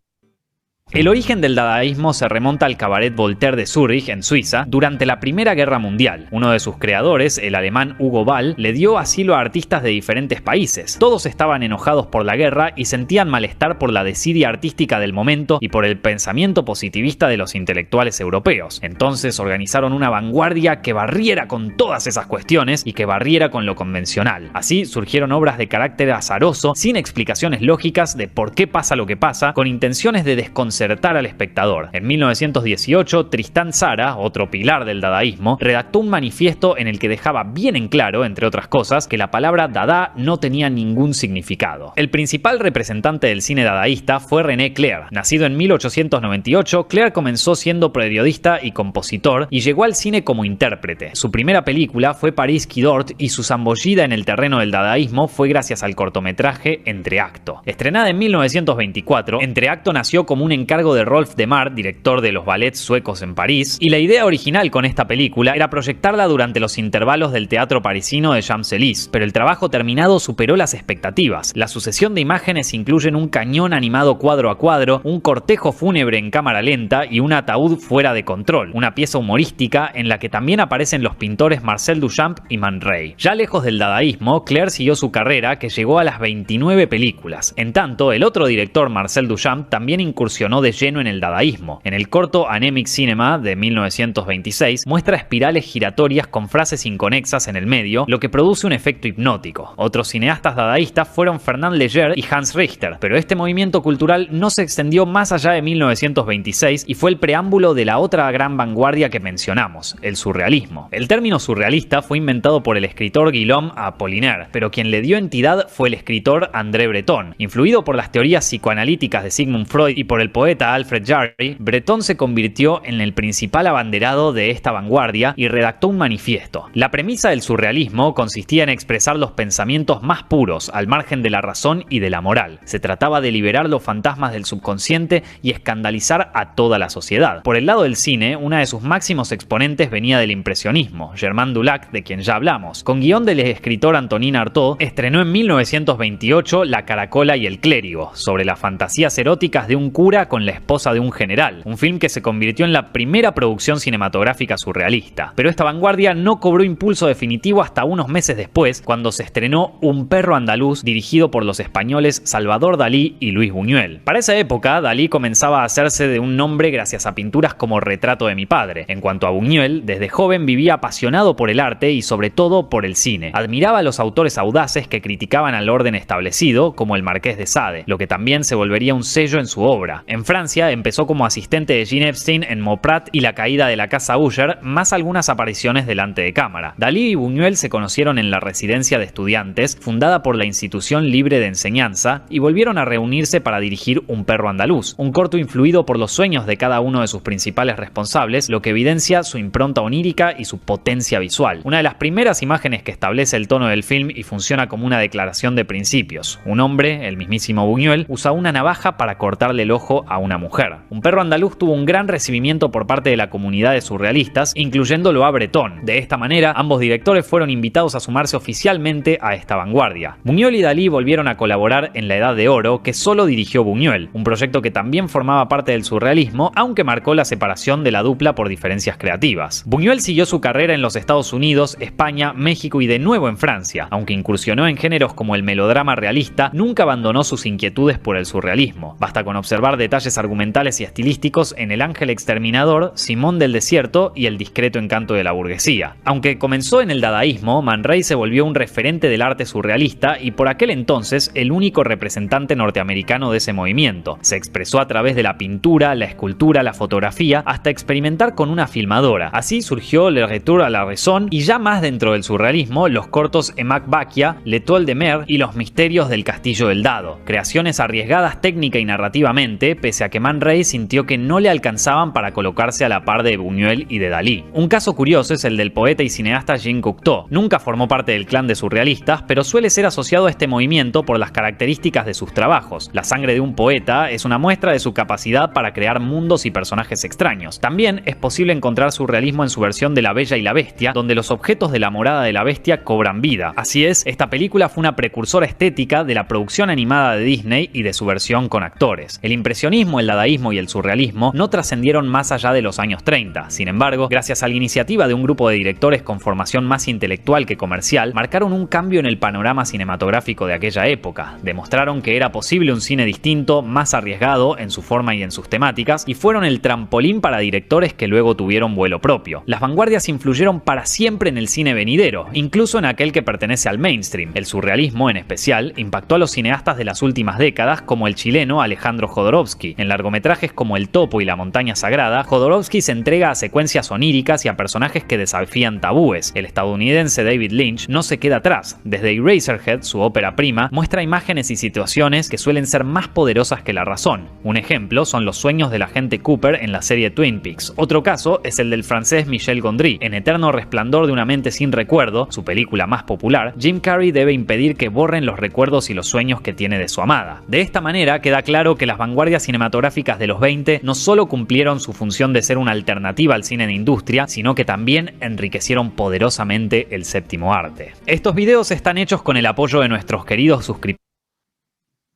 El origen del dadaísmo se remonta al Cabaret Voltaire de Zúrich, en Suiza, durante la Primera Guerra Mundial. Uno de sus creadores, el alemán Hugo Ball, le dio asilo a artistas de diferentes países. Todos estaban enojados por la guerra y sentían malestar por la desidia artística del momento y por el pensamiento positivista de los intelectuales europeos. Entonces organizaron una vanguardia que barriera con todas esas cuestiones y que barriera con lo convencional. Así surgieron obras de carácter azaroso, sin explicaciones lógicas de por qué pasa lo que pasa, con intenciones de desconcertar al espectador. En 1918, Tristan Tzara, otro pilar del dadaísmo, redactó un manifiesto en el que dejaba bien en claro, entre otras cosas, que la palabra dada no tenía ningún significado. El principal representante del cine dadaísta fue René Clair. Nacido en 1898, Clair comenzó siendo periodista y compositor y llegó al cine como intérprete. Su primera película fue París qui dort y su zambullida en el terreno del dadaísmo fue gracias al cortometraje Entreacto. Estrenada en 1924, Entreacto nació como un encargo de Rolf de Mar, director de los ballets suecos en París, y la idea original con esta película era proyectarla durante los intervalos del teatro parisino de Champs-Élysées, pero el trabajo terminado superó las expectativas. La sucesión de imágenes incluyen un cañón animado cuadro a cuadro, un cortejo fúnebre en cámara lenta y un ataúd fuera de control, una pieza humorística en la que también aparecen los pintores Marcel Duchamp y Man Ray. Ya lejos del dadaísmo, Clair siguió su carrera, que llegó a las 29 películas. En tanto, el otro director, Marcel Duchamp, también incursionó de lleno en el dadaísmo. En el corto Anemic Cinema de 1926 muestra espirales giratorias con frases inconexas en el medio, lo que produce un efecto hipnótico. Otros cineastas dadaístas fueron Fernand Léger y Hans Richter, pero este movimiento cultural no se extendió más allá de 1926 y fue el preámbulo de la otra gran vanguardia que mencionamos, el surrealismo. El término surrealista fue inventado por el escritor Guillaume Apollinaire, pero quien le dio entidad fue el escritor André Breton. Influido por las teorías psicoanalíticas de Sigmund Freud y por el poeta Alfred Jarry, Breton se convirtió en el principal abanderado de esta vanguardia y redactó un manifiesto. La premisa del surrealismo consistía en expresar los pensamientos más puros, al margen de la razón y de la moral. Se trataba de liberar los fantasmas del subconsciente y escandalizar a toda la sociedad. Por el lado del cine, una de sus máximos exponentes venía del impresionismo, Germain Dulac, de quien ya hablamos. Con guión del escritor Antonin Artaud, estrenó en 1928 La Caracola y el Clérigo, sobre las fantasías eróticas de un cura con la esposa de un general, un film que se convirtió en la primera producción cinematográfica surrealista. Pero esta vanguardia no cobró impulso definitivo hasta unos meses después, cuando se estrenó Un perro andaluz, dirigido por los españoles Salvador Dalí y Luis Buñuel. Para esa época, Dalí comenzaba a hacerse de un nombre gracias a pinturas como Retrato de mi padre. En cuanto a Buñuel, desde joven vivía apasionado por el arte y sobre todo por el cine. Admiraba a los autores audaces que criticaban al orden establecido, como el Marqués de Sade, lo que también se volvería un sello en su obra. En Francia empezó como asistente de Jean Epstein en Mauprat y La caída de la casa Usher, más algunas apariciones delante de cámara. Dalí y Buñuel se conocieron en la residencia de estudiantes, fundada por la Institución Libre de Enseñanza, y volvieron a reunirse para dirigir Un perro andaluz, un corto influido por los sueños de cada uno de sus principales responsables, lo que evidencia su impronta onírica y su potencia visual. Una de las primeras imágenes que establece el tono del film y funciona como una declaración de principios. Un hombre, el mismísimo Buñuel, usa una navaja para cortarle el ojo a una mujer. Un perro andaluz tuvo un gran recibimiento por parte de la comunidad de surrealistas, incluyéndolo a Breton. De esta manera, ambos directores fueron invitados a sumarse oficialmente a esta vanguardia. Buñuel y Dalí volvieron a colaborar en La Edad de Oro, que solo dirigió Buñuel, un proyecto que también formaba parte del surrealismo, aunque marcó la separación de la dupla por diferencias creativas. Buñuel siguió su carrera en los Estados Unidos, España, México y de nuevo en Francia. Aunque incursionó en géneros como el melodrama realista, nunca abandonó sus inquietudes por el surrealismo. Basta con observar detalles argumentales y estilísticos en El Ángel Exterminador, Simón del Desierto y El discreto encanto de la burguesía. Aunque comenzó en el dadaísmo, Man Ray se volvió un referente del arte surrealista y por aquel entonces el único representante norteamericano de ese movimiento. Se expresó a través de la pintura, la escultura, la fotografía, hasta experimentar con una filmadora. Así surgió Le Retour à la Raison y ya más dentro del surrealismo, los cortos Emac Bakia, L'Étoile de Mer y Los misterios del Castillo del Dado. Creaciones arriesgadas técnica y narrativamente, pese a que Man Ray sintió que no le alcanzaban para colocarse a la par de Buñuel y de Dalí. Un caso curioso es el del poeta y cineasta Jean Cocteau. Nunca formó parte del clan de surrealistas, pero suele ser asociado a este movimiento por las características de sus trabajos. La sangre de un poeta es una muestra de su capacidad para crear mundos y personajes extraños. También es posible encontrar surrealismo en su versión de La Bella y la Bestia, donde los objetos de la morada de la bestia cobran vida. Así es, esta película fue una precursora estética de la producción animada de Disney y de su versión con actores. El impresionismo, el dadaísmo y el surrealismo no trascendieron más allá de los años 30. Sin embargo, gracias a la iniciativa de un grupo de directores con formación más intelectual que comercial, marcaron un cambio en el panorama cinematográfico de aquella época. Demostraron que era posible un cine distinto, más arriesgado en su forma y en sus temáticas, y fueron el trampolín para directores que luego tuvieron vuelo propio. Las vanguardias influyeron para siempre en el cine venidero, incluso en aquel que pertenece al mainstream. El surrealismo, en especial, impactó a los cineastas de las últimas décadas, como el chileno Alejandro Jodorowsky. En largometrajes como El Topo y La Montaña Sagrada, Jodorowsky se entrega a secuencias oníricas y a personajes que desafían tabúes. El estadounidense David Lynch no se queda atrás. Desde Eraserhead, su ópera prima, muestra imágenes y situaciones que suelen ser más poderosas que la razón. Un ejemplo son los sueños del agente Cooper en la serie Twin Peaks. Otro caso es el del francés Michel Gondry. En Eterno Resplandor de una mente sin recuerdo, su película más popular, Jim Carrey debe impedir que borren los recuerdos y los sueños que tiene de su amada. De esta manera queda claro que las vanguardias cinematográficas de los 20 no solo cumplieron su función de ser una alternativa al cine de industria, sino que también enriquecieron poderosamente el séptimo arte. Estos videos están hechos con el apoyo de nuestros queridos suscriptores.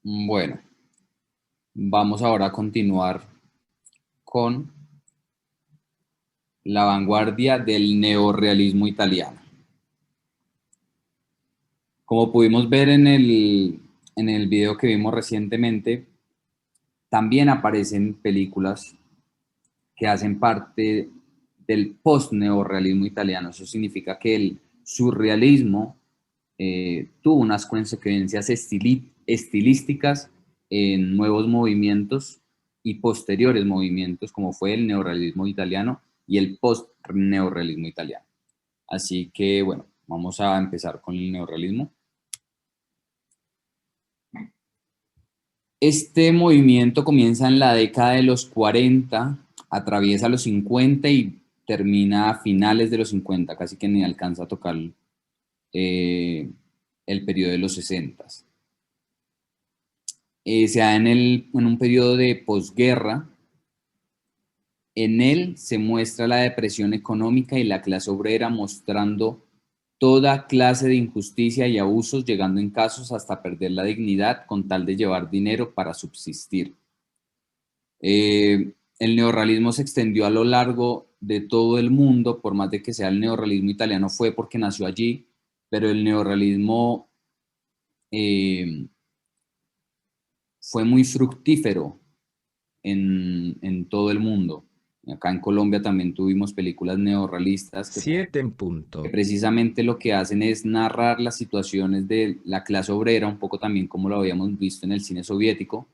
Bueno, vamos ahora a continuar con la vanguardia del neorrealismo italiano. Como pudimos ver en el video que vimos recientemente, también aparecen películas que hacen parte del post-neorrealismo italiano. Eso significa que el surrealismo tuvo unas consecuencias estilísticas en nuevos movimientos y posteriores movimientos, como fue el neorrealismo italiano y el post-neorrealismo italiano. Así que, bueno, vamos a empezar con el neorrealismo. Este movimiento comienza en la década de los 40, atraviesa los 50 y termina a finales de los 50, casi que ni alcanza a tocar el periodo de los 60. Se da en un periodo de posguerra. En él se muestra la depresión económica y la clase obrera, mostrando toda clase de injusticia y abusos, llegando en casos hasta perder la dignidad con tal de llevar dinero para subsistir. El neorrealismo se extendió a lo largo de todo el mundo, por más de que sea el neorrealismo italiano, fue porque nació allí, pero el neorrealismo fue muy fructífero en todo el mundo. Acá en Colombia también tuvimos películas neorrealistas que precisamente lo que hacen es narrar las situaciones de la clase obrera, un poco también como lo habíamos visto en el cine soviético,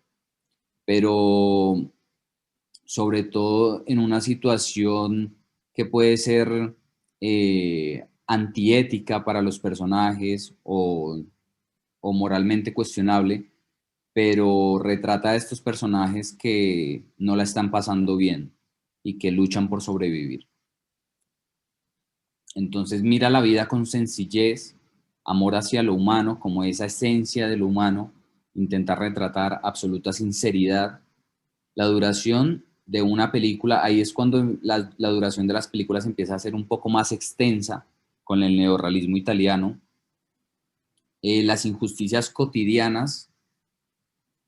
pero sobre todo en una situación que puede ser antiética para los personajes o moralmente cuestionable, pero retrata a estos personajes que no la están pasando bien y que luchan por sobrevivir. Entonces mira la vida con sencillez, amor hacia lo humano, como esa esencia de lo humano, intenta retratar absoluta sinceridad, la duración de una película, ahí es cuando la duración de las películas empieza a ser un poco más extensa con el neorrealismo italiano. Las injusticias cotidianas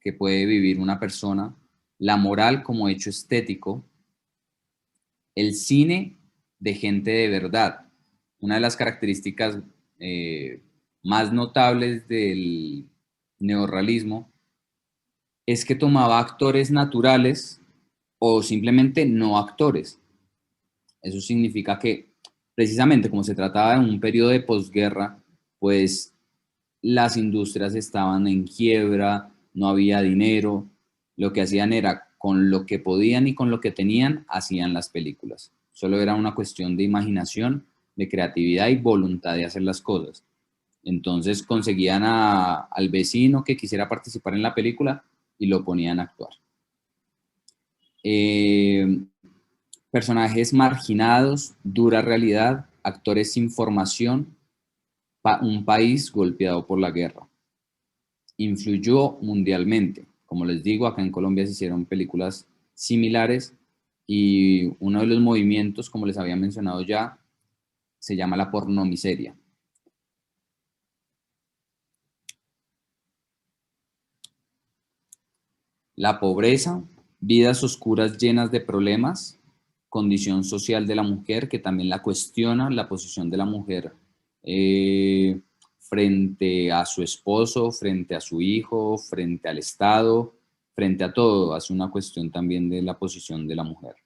que puede vivir una persona, la moral como hecho estético, el cine de gente de verdad. Una de las características más notables del neorrealismo es que tomaba actores naturales o simplemente no actores. Eso significa que precisamente como se trataba de un periodo de posguerra, pues las industrias estaban en quiebra, no había dinero, lo que hacían era con lo que podían y con lo que tenían, hacían las películas. Solo era una cuestión de imaginación, de creatividad y voluntad de hacer las cosas. Entonces conseguían al vecino que quisiera participar en la película y lo ponían a actuar. Personajes marginados, dura realidad, actores sin formación, un país golpeado por la guerra. Influyó mundialmente. Como les digo, acá en Colombia se hicieron películas similares y uno de los movimientos, como les había mencionado ya, se llama la pornomiseria. La pobreza, vidas oscuras llenas de problemas, condición social de la mujer, que también la cuestiona, la posición de la mujer frente a su esposo, frente a su hijo, frente al Estado, frente a todo. Hace una cuestión también de la posición de la mujer.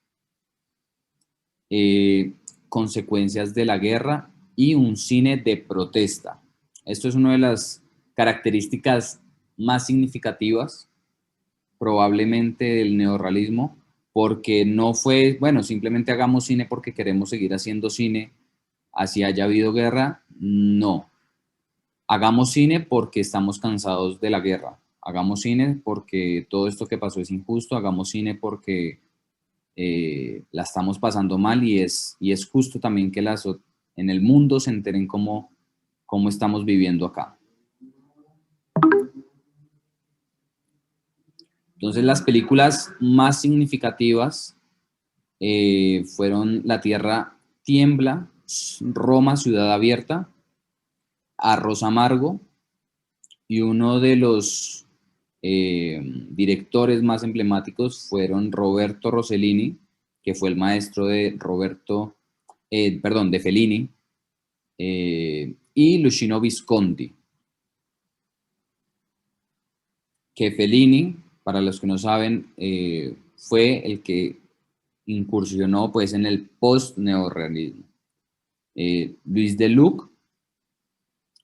Consecuencias de la guerra y un cine de protesta. Esto es una de las características más significativas probablemente del neorrealismo, porque no fue, bueno, simplemente hagamos cine porque queremos seguir haciendo cine, así haya habido guerra. No. Hagamos cine porque estamos cansados de la guerra. Hagamos cine porque todo esto que pasó es injusto. Hagamos cine porque la estamos pasando mal y es justo también que en el mundo se enteren cómo estamos viviendo acá. Entonces las películas más significativas fueron La Tierra Tiembla, Roma, Ciudad Abierta, Arroz Amargo, y uno de los directores más emblemáticos fueron Roberto Rossellini, que fue el maestro de de Fellini, y Luchino Visconti, que Fellini, para los que no saben, fue el que incursionó pues, en el post-neorrealismo. Luis Deluc,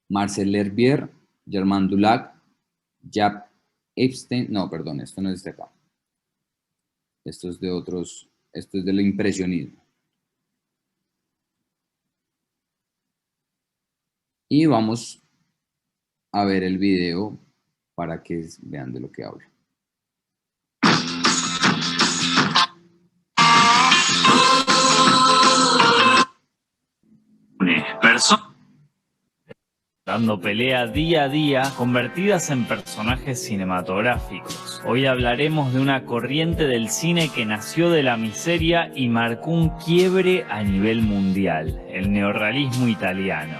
Marcel L'Herbier, Germain Dulac, Jacques Epstein, no, perdón, esto no es de acá. Esto es de otros, esto es del impresionismo. Y vamos a ver el video para que vean de lo que hablo. Dando pelea día a día, convertidas en personajes cinematográficos. Hoy hablaremos de una corriente del cine que nació de la miseria y marcó un quiebre a nivel mundial, el neorrealismo italiano.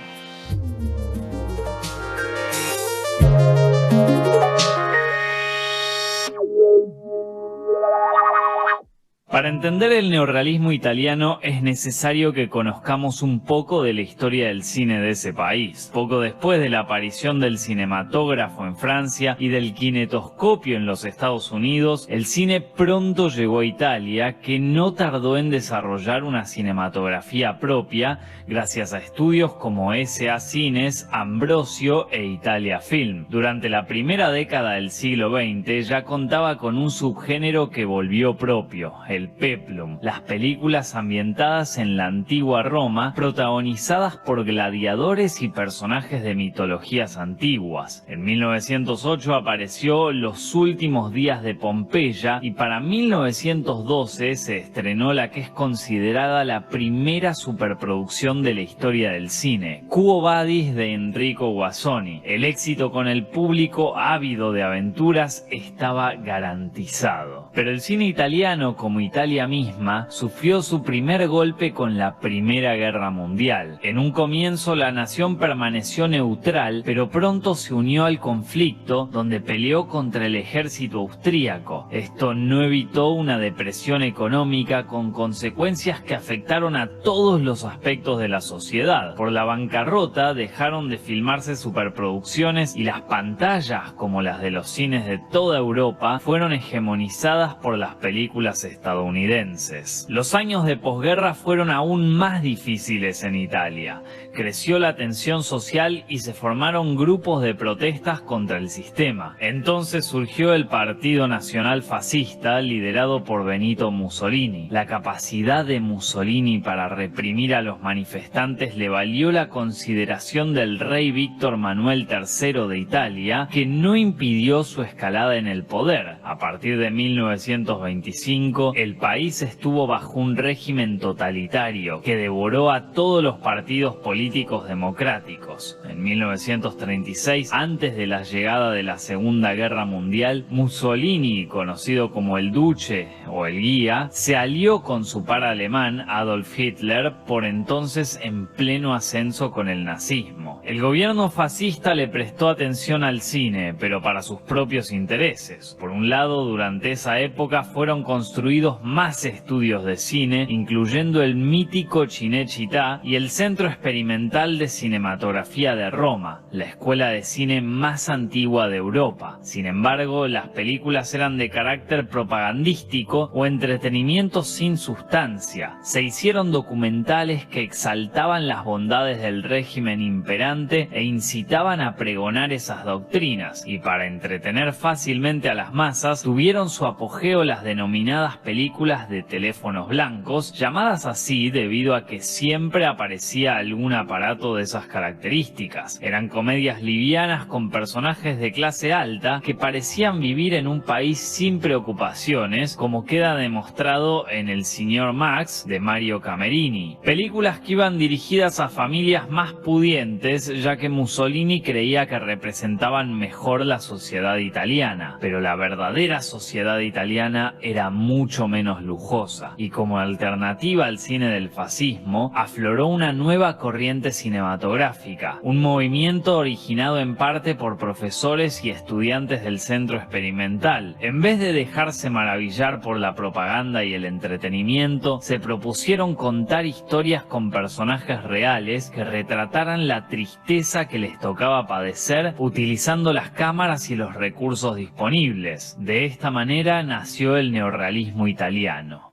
Para entender el neorrealismo italiano es necesario que conozcamos un poco de la historia del cine de ese país. Poco después de la aparición del cinematógrafo en Francia y del kinetoscopio en los Estados Unidos, el cine pronto llegó a Italia, que no tardó en desarrollar una cinematografía propia gracias a estudios como S.A. Cines, Ambrosio e Italia Film. Durante la primera década del siglo XX ya contaba con un subgénero que volvió propio, el peplum, las películas ambientadas en la antigua Roma, protagonizadas por gladiadores y personajes de mitologías antiguas. En 1908 apareció Los últimos días de Pompeya y para 1912 se estrenó la que es considerada la primera superproducción de la historia del cine, Quo Vadis de Enrico Guasoni. El éxito con el público ávido de aventuras estaba garantizado. Pero el cine italiano, como Italia misma, sufrió su primer golpe con la Primera Guerra Mundial. En un comienzo la nación permaneció neutral, pero pronto se unió al conflicto, donde peleó contra el ejército austríaco. Esto no evitó una depresión económica con consecuencias que afectaron a todos los aspectos de la sociedad. Por la bancarrota dejaron de filmarse superproducciones y las pantallas, como las de los cines de toda Europa, fueron hegemonizadas por las películas estadounidenses. Los años de posguerra fueron aún más difíciles en Italia. Creció la tensión social y se formaron grupos de protestas contra el sistema. Entonces surgió el Partido Nacional Fascista, liderado por Benito Mussolini. La capacidad de Mussolini para reprimir a los manifestantes le valió la consideración del rey Víctor Manuel III de Italia, que no impidió su escalada en el poder. A partir de 1925, el país estuvo bajo un régimen totalitario que devoró a todos los partidos políticos democráticos. En 1936, antes de la llegada de la Segunda Guerra Mundial, Mussolini, conocido como el Duce o el Guía, se alió con su par alemán Adolf Hitler, por entonces en pleno ascenso con el nazismo. El gobierno fascista le prestó atención al cine, pero para sus propios intereses. Por un lado, durante esa época fueron construidos más estudios de cine, incluyendo el mítico Cinecittà y el Centro Experimental de Cinematografía de Roma, la escuela de cine más antigua de Europa. Sin embargo, las películas eran de carácter propagandístico o entretenimiento sin sustancia. Se hicieron documentales que exaltaban las bondades del régimen imperante e incitaban a pregonar esas doctrinas, y para entretener fácilmente a las masas tuvieron su apogeo las denominadas películas de teléfonos blancos, llamadas así debido a que siempre aparecía algún aparato de esas características. Eran comedias livianas con personajes de clase alta que parecían vivir en un país sin preocupaciones, como queda demostrado en El Señor Max de Mario Camerini. Películas que iban dirigidas a familias más pudientes, ya que Mussolini creía que representaban mejor la sociedad italiana, pero la verdadera sociedad italiana era mucho menos lujosa, y como alternativa al cine del fascismo, afloró una nueva corriente cinematográfica, un movimiento originado en parte por profesores y estudiantes del centro experimental. En vez de dejarse maravillar por la propaganda y el entretenimiento, se propusieron contar historias con personajes reales que retrataran la tristeza que les tocaba padecer utilizando las cámaras y los recursos disponibles. De esta manera nació el neorrealismo italiano.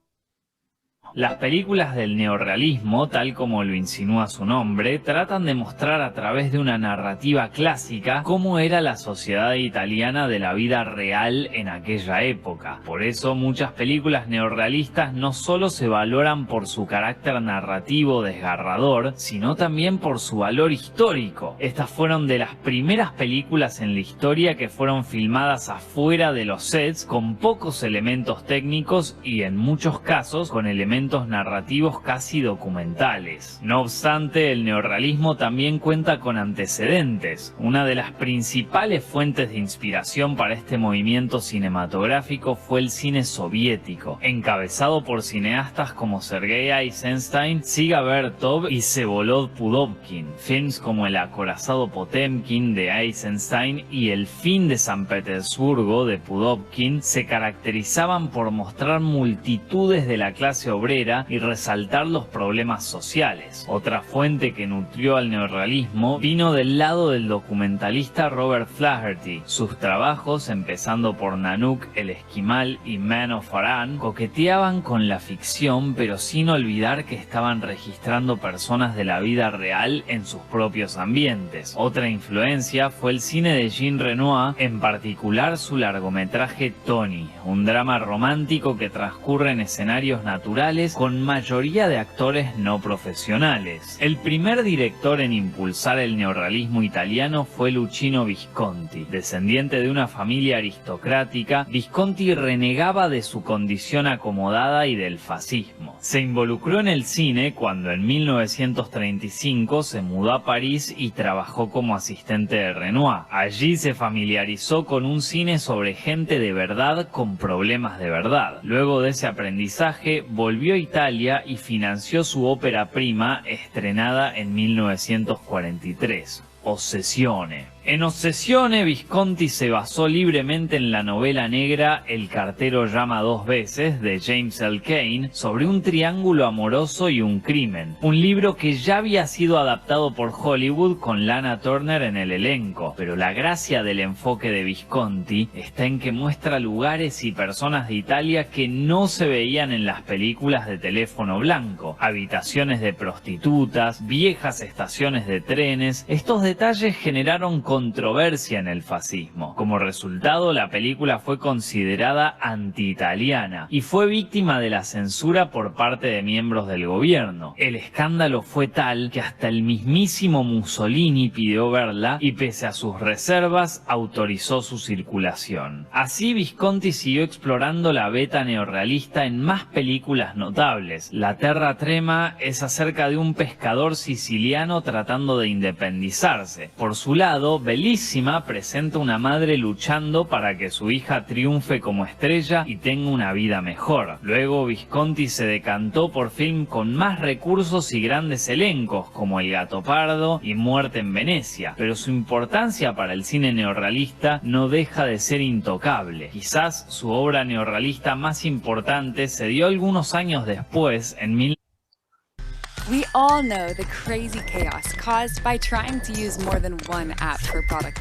Las películas del neorrealismo, tal como lo insinúa su nombre, tratan de mostrar a través de una narrativa clásica cómo era la sociedad italiana de la vida real en aquella época. Por eso muchas películas neorrealistas no solo se valoran por su carácter narrativo desgarrador, sino también por su valor histórico. Estas fueron de las primeras películas en la historia que fueron filmadas afuera de los sets, con pocos elementos técnicos y en muchos casos con elementos narrativos casi documentales. No obstante, el neorrealismo también cuenta con antecedentes. Una de las principales fuentes de inspiración para este movimiento cinematográfico fue el cine soviético, encabezado por cineastas como Sergei Eisenstein, Dziga Vertov y Vsevolod Pudovkin. Films como El acorazado Potemkin de Eisenstein y El fin de San Petersburgo de Pudovkin se caracterizaban por mostrar multitudes de la clase obrera y resaltar los problemas sociales. Otra fuente que nutrió al neorrealismo vino del lado del documentalista Robert Flaherty. Sus trabajos, empezando por Nanook, El Esquimal y Man of Aran, coqueteaban con la ficción, pero sin olvidar que estaban registrando personas de la vida real en sus propios ambientes. Otra influencia fue el cine de Jean Renoir, en particular su largometraje Tony, un drama romántico que transcurre en escenarios naturales documentales con mayoría de actores no profesionales. El primer director en impulsar el neorrealismo italiano fue Luchino Visconti. Descendiente de una familia aristocrática, Visconti renegaba de su condición acomodada y del fascismo. Se involucró en el cine cuando en 1935 se mudó a París y trabajó como asistente de Renoir. Allí se familiarizó con un cine sobre gente de verdad con problemas de verdad. Luego de ese aprendizaje, volvió a Italia y financió su ópera prima, estrenada en 1943, Ossessione. En Ossessione, Visconti se basó libremente en la novela negra El cartero llama dos veces, de James L. Cain, sobre un triángulo amoroso y un crimen. Un libro que ya había sido adaptado por Hollywood con Lana Turner en el elenco, pero la gracia del enfoque de Visconti está en que muestra lugares y personas de Italia que no se veían en las películas de teléfono blanco. Habitaciones de prostitutas, viejas estaciones de trenes. Estos detalles generaron controversia en el fascismo. Como resultado, la película fue considerada anti-italiana y fue víctima de la censura por parte de miembros del gobierno. El escándalo fue tal que hasta el mismísimo Mussolini pidió verla y, pese a sus reservas, autorizó su circulación. Así, Visconti siguió explorando la beta neorrealista en más películas notables. La Terra Trema es acerca de un pescador siciliano tratando de independizarse. Por su lado, Bellissima presenta una madre luchando para que su hija triunfe como estrella y tenga una vida mejor. Luego, Visconti se decantó por film con más recursos y grandes elencos, como El gato pardo y Muerte en Venecia, pero su importancia para el cine neorrealista no deja de ser intocable. Quizás su obra neorrealista más importante se dio algunos años después, en We all know the crazy chaos caused by trying to use more than one app for product.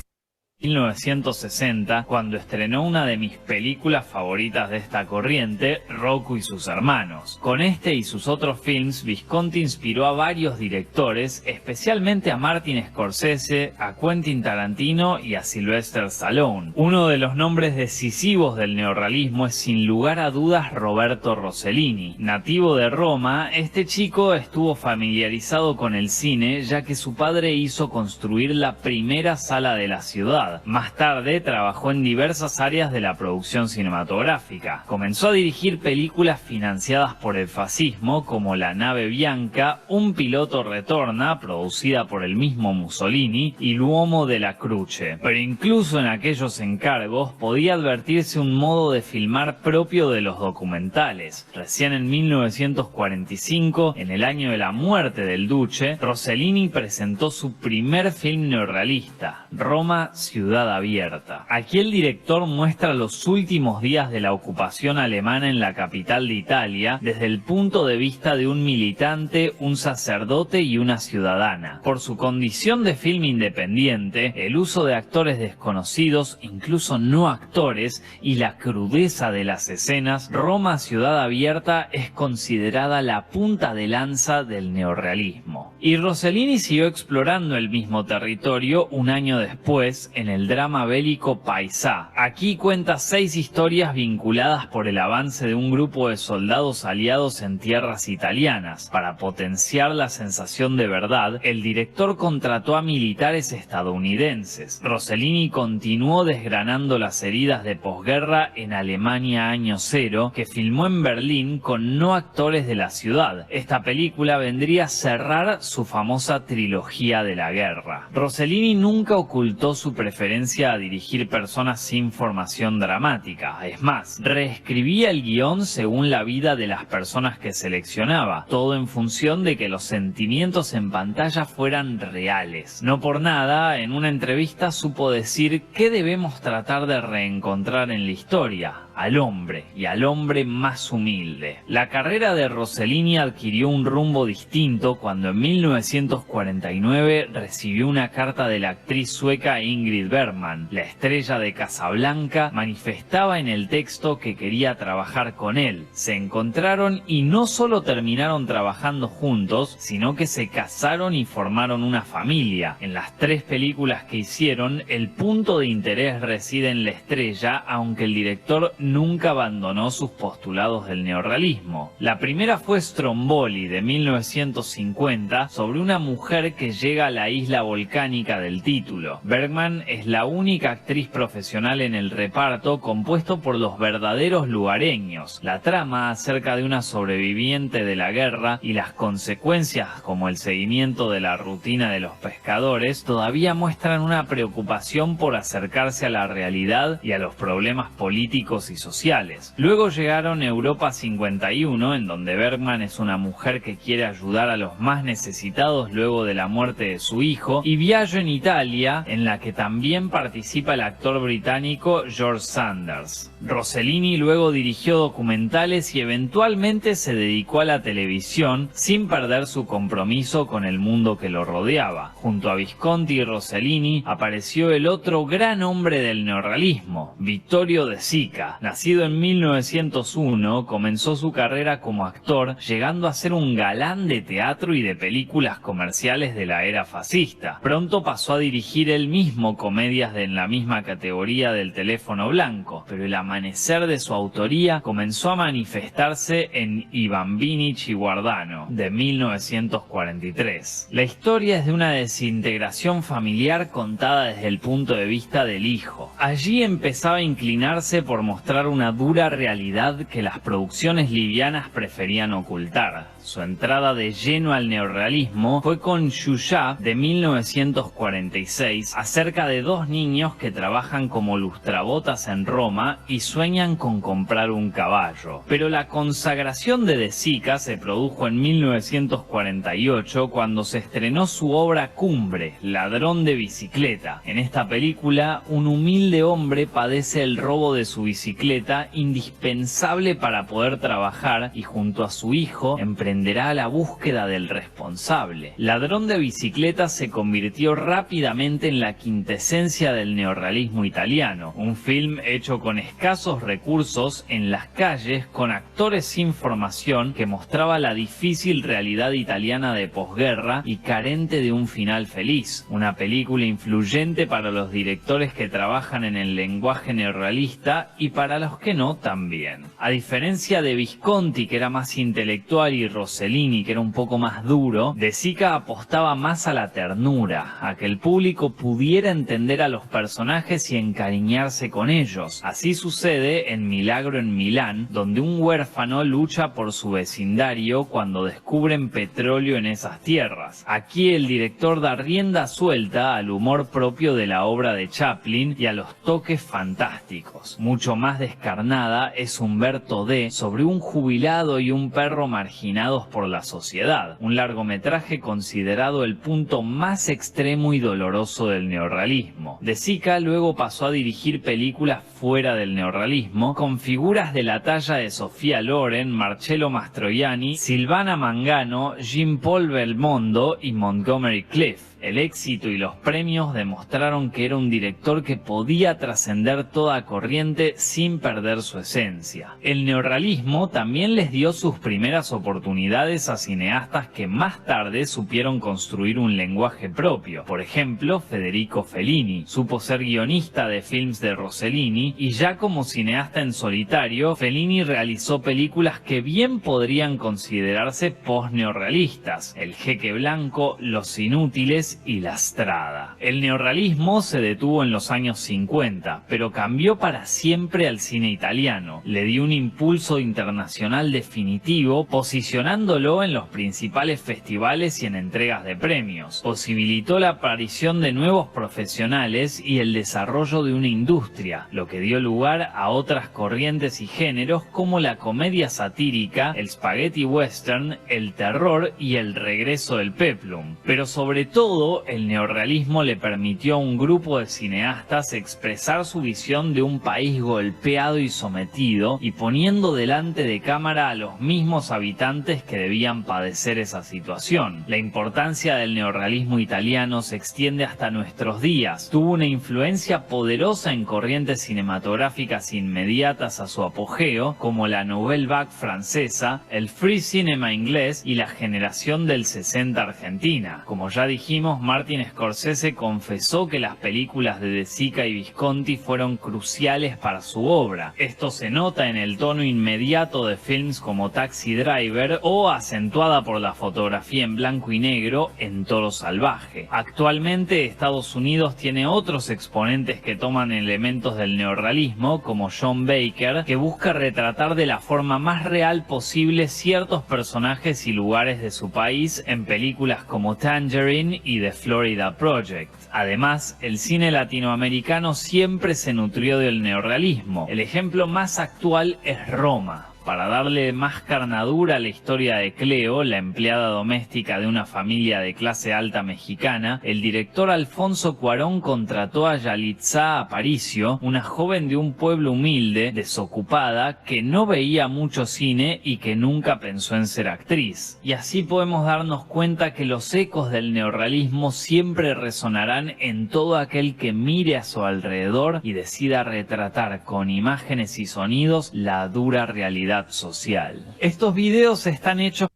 1960, cuando estrenó una de mis películas favoritas de esta corriente, Rocco y sus hermanos. Con este y sus otros films, Visconti inspiró a varios directores, especialmente a Martin Scorsese, a Quentin Tarantino y a Sylvester Stallone. Uno de los nombres decisivos del neorrealismo es sin lugar a dudas Roberto Rossellini. Nativo de Roma, este chico estuvo familiarizado con el cine, ya que su padre hizo construir la primera sala de la ciudad. Más tarde trabajó en diversas áreas de la producción cinematográfica. Comenzó a dirigir películas financiadas por el fascismo como La nave bianca, Un piloto retorna, producida por el mismo Mussolini, y L'uomo della Croce. Pero incluso en aquellos encargos podía advertirse un modo de filmar propio de los documentales. Recién en 1945, en el año de la muerte del Duce, Rossellini presentó su primer film neorrealista, Roma, Ciudad Abierta. Aquí el director muestra los últimos días de la ocupación alemana en la capital de Italia desde el punto de vista de un militante, un sacerdote y una ciudadana. Por su condición de film independiente, el uso de actores desconocidos, incluso no actores, y la crudeza de las escenas, Roma, Ciudad Abierta es considerada la punta de lanza del neorrealismo. Y Rossellini siguió explorando el mismo territorio un año después en el drama bélico Paisà. Aquí cuenta 6 historias vinculadas por el avance de un grupo de soldados aliados en tierras italianas. Para potenciar la sensación de verdad, el director contrató a militares estadounidenses. Rossellini continuó desgranando las heridas de posguerra en Alemania Año Cero, que filmó en Berlín con no actores de la ciudad. Esta película vendría a cerrar su famosa trilogía de la guerra. Rossellini nunca ocultó su preferencia a dirigir personas sin formación dramática. Es más, reescribía el guión según la vida de las personas que seleccionaba, todo en función de que los sentimientos en pantalla fueran reales. No por nada, en una entrevista supo decir que debemos tratar de reencontrar en la historia: al hombre, y al hombre más humilde. La carrera de Rossellini adquirió un rumbo distinto cuando en 1949 recibió una carta de la actriz sueca Ingrid Bergman. La estrella de Casablanca manifestaba en el texto que quería trabajar con él. Se encontraron y no solo terminaron trabajando juntos, sino que se casaron y formaron una familia. En las 3 películas que hicieron, el punto de interés reside en la estrella, aunque el director nunca abandonó sus postulados del neorrealismo. La primera fue Stromboli, de 1950, sobre una mujer que llega a la isla volcánica del título. Bergman es la única actriz profesional en el reparto, compuesto por los verdaderos lugareños. La trama acerca de una sobreviviente de la guerra y las consecuencias, como el seguimiento de la rutina de los pescadores, todavía muestran una preocupación por acercarse a la realidad y a los problemas políticos y sociales. Luego llegaron Europa 51, en donde Bergman es una mujer que quiere ayudar a los más necesitados luego de la muerte de su hijo, y Viaggio en Italia, en la que también participa el actor británico George Sanders. Rossellini luego dirigió documentales y eventualmente se dedicó a la televisión sin perder su compromiso con el mundo que lo rodeaba. Junto a Visconti y Rossellini apareció el otro gran hombre del neorrealismo, Vittorio De Sica. Nacido en 1901, comenzó su carrera como actor, llegando a ser un galán de teatro y de películas comerciales de la era fascista. Pronto pasó a dirigir él mismo comedias en la misma categoría del Teléfono Blanco, pero el amanecer de su autoría comenzó a manifestarse en I Bambini ci guardano, de 1943. La historia es de una desintegración familiar contada desde el punto de vista del hijo. Allí empezaba a inclinarse por mostrar una dura realidad que las producciones livianas preferían ocultar. Su entrada de lleno al neorrealismo fue con Yuyá, de 1946, acerca de dos niños que trabajan como lustrabotas en Roma y sueñan con comprar un caballo. Pero la consagración de De Sica se produjo en 1948, cuando se estrenó su obra cumbre, Ladrón de bicicleta. En esta película, un humilde hombre padece el robo de su bicicleta, indispensable para poder trabajar, y junto a su hijo emprenderá la búsqueda del responsable. Ladrón de bicicleta se convirtió rápidamente en la quintesencia del neorrealismo italiano, un film hecho con escasos recursos en las calles, con actores sin formación, que mostraba la difícil realidad italiana de posguerra y carente de un final feliz. Una película influyente para los directores que trabajan en el lenguaje neorrealista y para los que no también. A diferencia de Visconti, que era más intelectual, y Rossellini, que era un poco más duro, De Sica apostaba más a la ternura, a que el público pudiera entender a los personajes y encariñarse con ellos. Así sucede en Milagro en Milán, donde un huérfano lucha por su vecindario cuando descubren petróleo en esas tierras. Aquí el director da rienda suelta al humor propio de la obra de Chaplin y a los toques fantásticos. Mucho más descarnada es Umberto D, sobre un jubilado y un perro marginados por la sociedad, un largometraje considerado el punto más extremo y doloroso del neorrealismo. De Sica luego pasó a dirigir películas fuera del neorrealismo, con figuras de la talla de Sofía Loren, Marcello Mastroianni, Silvana Mangano, Jean-Paul Belmondo y Montgomery Clift. El éxito y los premios demostraron que era un director que podía trascender toda corriente sin perder su esencia. El neorrealismo también les dio sus primeras oportunidades a cineastas que más tarde supieron construir un lenguaje propio. Por ejemplo, Federico Fellini supo ser guionista de films de Rossellini, y ya como cineasta en solitario, Fellini realizó películas que bien podrían considerarse post-neorrealistas: El Jeque Blanco, Los Inútiles y La Strada. El neorrealismo se detuvo en los años 50, pero cambió para siempre al cine italiano. Le dio un impulso internacional definitivo, posicionándolo en los principales festivales y en entregas de premios. Posibilitó la aparición de nuevos profesionales y el desarrollo de una industria, lo que dio lugar a otras corrientes y géneros como la comedia satírica, el spaghetti western, el terror y el regreso del peplum. Pero sobre todo, el neorrealismo le permitió a un grupo de cineastas expresar su visión de un país golpeado y sometido, y poniendo delante de cámara a los mismos habitantes que debían padecer esa situación. La importancia del neorrealismo italiano se extiende hasta nuestros días. Tuvo una influencia poderosa en corrientes cinematográficas inmediatas a su apogeo, como la Nouvelle Vague francesa, el Free Cinema inglés y la generación del 60 argentina. Como ya dijimos, vimos, Martin Scorsese confesó que las películas de De Sica y Visconti fueron cruciales para su obra. Esto se nota en el tono inmediato de films como Taxi Driver o acentuada por la fotografía en blanco y negro en Toro Salvaje. Actualmente Estados Unidos tiene otros exponentes que toman elementos del neorrealismo, como John Baker, que busca retratar de la forma más real posible ciertos personajes y lugares de su país en películas como Tangerine y The Florida Project. Además, el cine latinoamericano siempre se nutrió del neorrealismo. El ejemplo más actual es Roma. Para darle más carnadura a la historia de Cleo, la empleada doméstica de una familia de clase alta mexicana, el director Alfonso Cuarón contrató a Yalitza Aparicio, una joven de un pueblo humilde, desocupada, que no veía mucho cine y que nunca pensó en ser actriz. Y así podemos darnos cuenta que los ecos del neorrealismo siempre resonarán en todo aquel que mire a su alrededor y decida retratar con imágenes y sonidos la dura realidad social. Estos videos están hechos...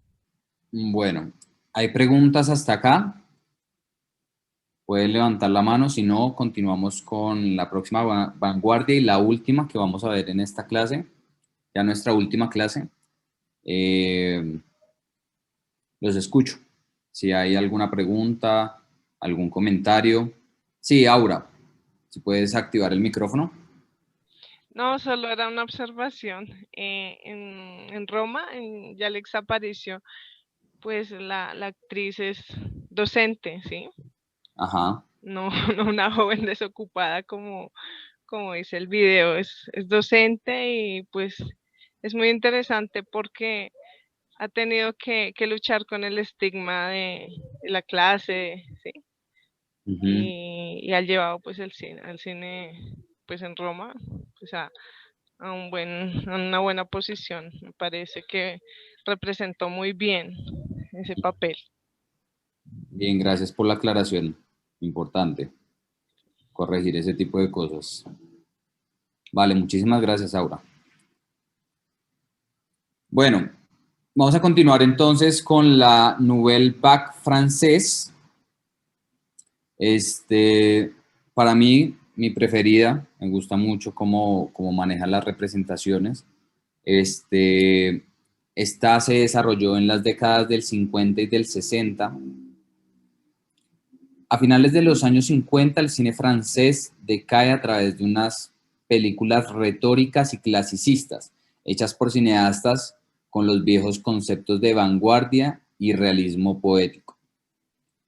Bueno, ¿hay preguntas hasta acá? Pueden levantar la mano, si no, continuamos con la próxima vanguardia y la última que vamos a ver en esta clase, ya nuestra última clase. Los escucho. Si hay alguna pregunta, algún comentario. Sí, Aura, si puedes activar el micrófono. No, solo era una observación. En Roma, en Yalitza Aparicio, pues la actriz es docente, ¿sí? Ajá. No, no una joven desocupada como dice el video, es docente y pues es muy interesante porque ha tenido que luchar con el estigma de la clase, ¿sí? Y ha llevado pues al cine pues en Roma pues a una buena posición. Me parece que representó muy bien ese papel. Bien, gracias por la aclaración. Importante corregir ese tipo de cosas. Vale, muchísimas gracias, Aura. Bueno, vamos a continuar entonces con la Nouvelle Vague francés. Para mí, mi preferida, me gusta mucho cómo maneja las representaciones. Esta se desarrolló en las décadas del 50 y del 60. A finales de los años 50, el cine francés decae a través de unas películas retóricas y clasicistas, hechas por cineastas con los viejos conceptos de vanguardia y realismo poético.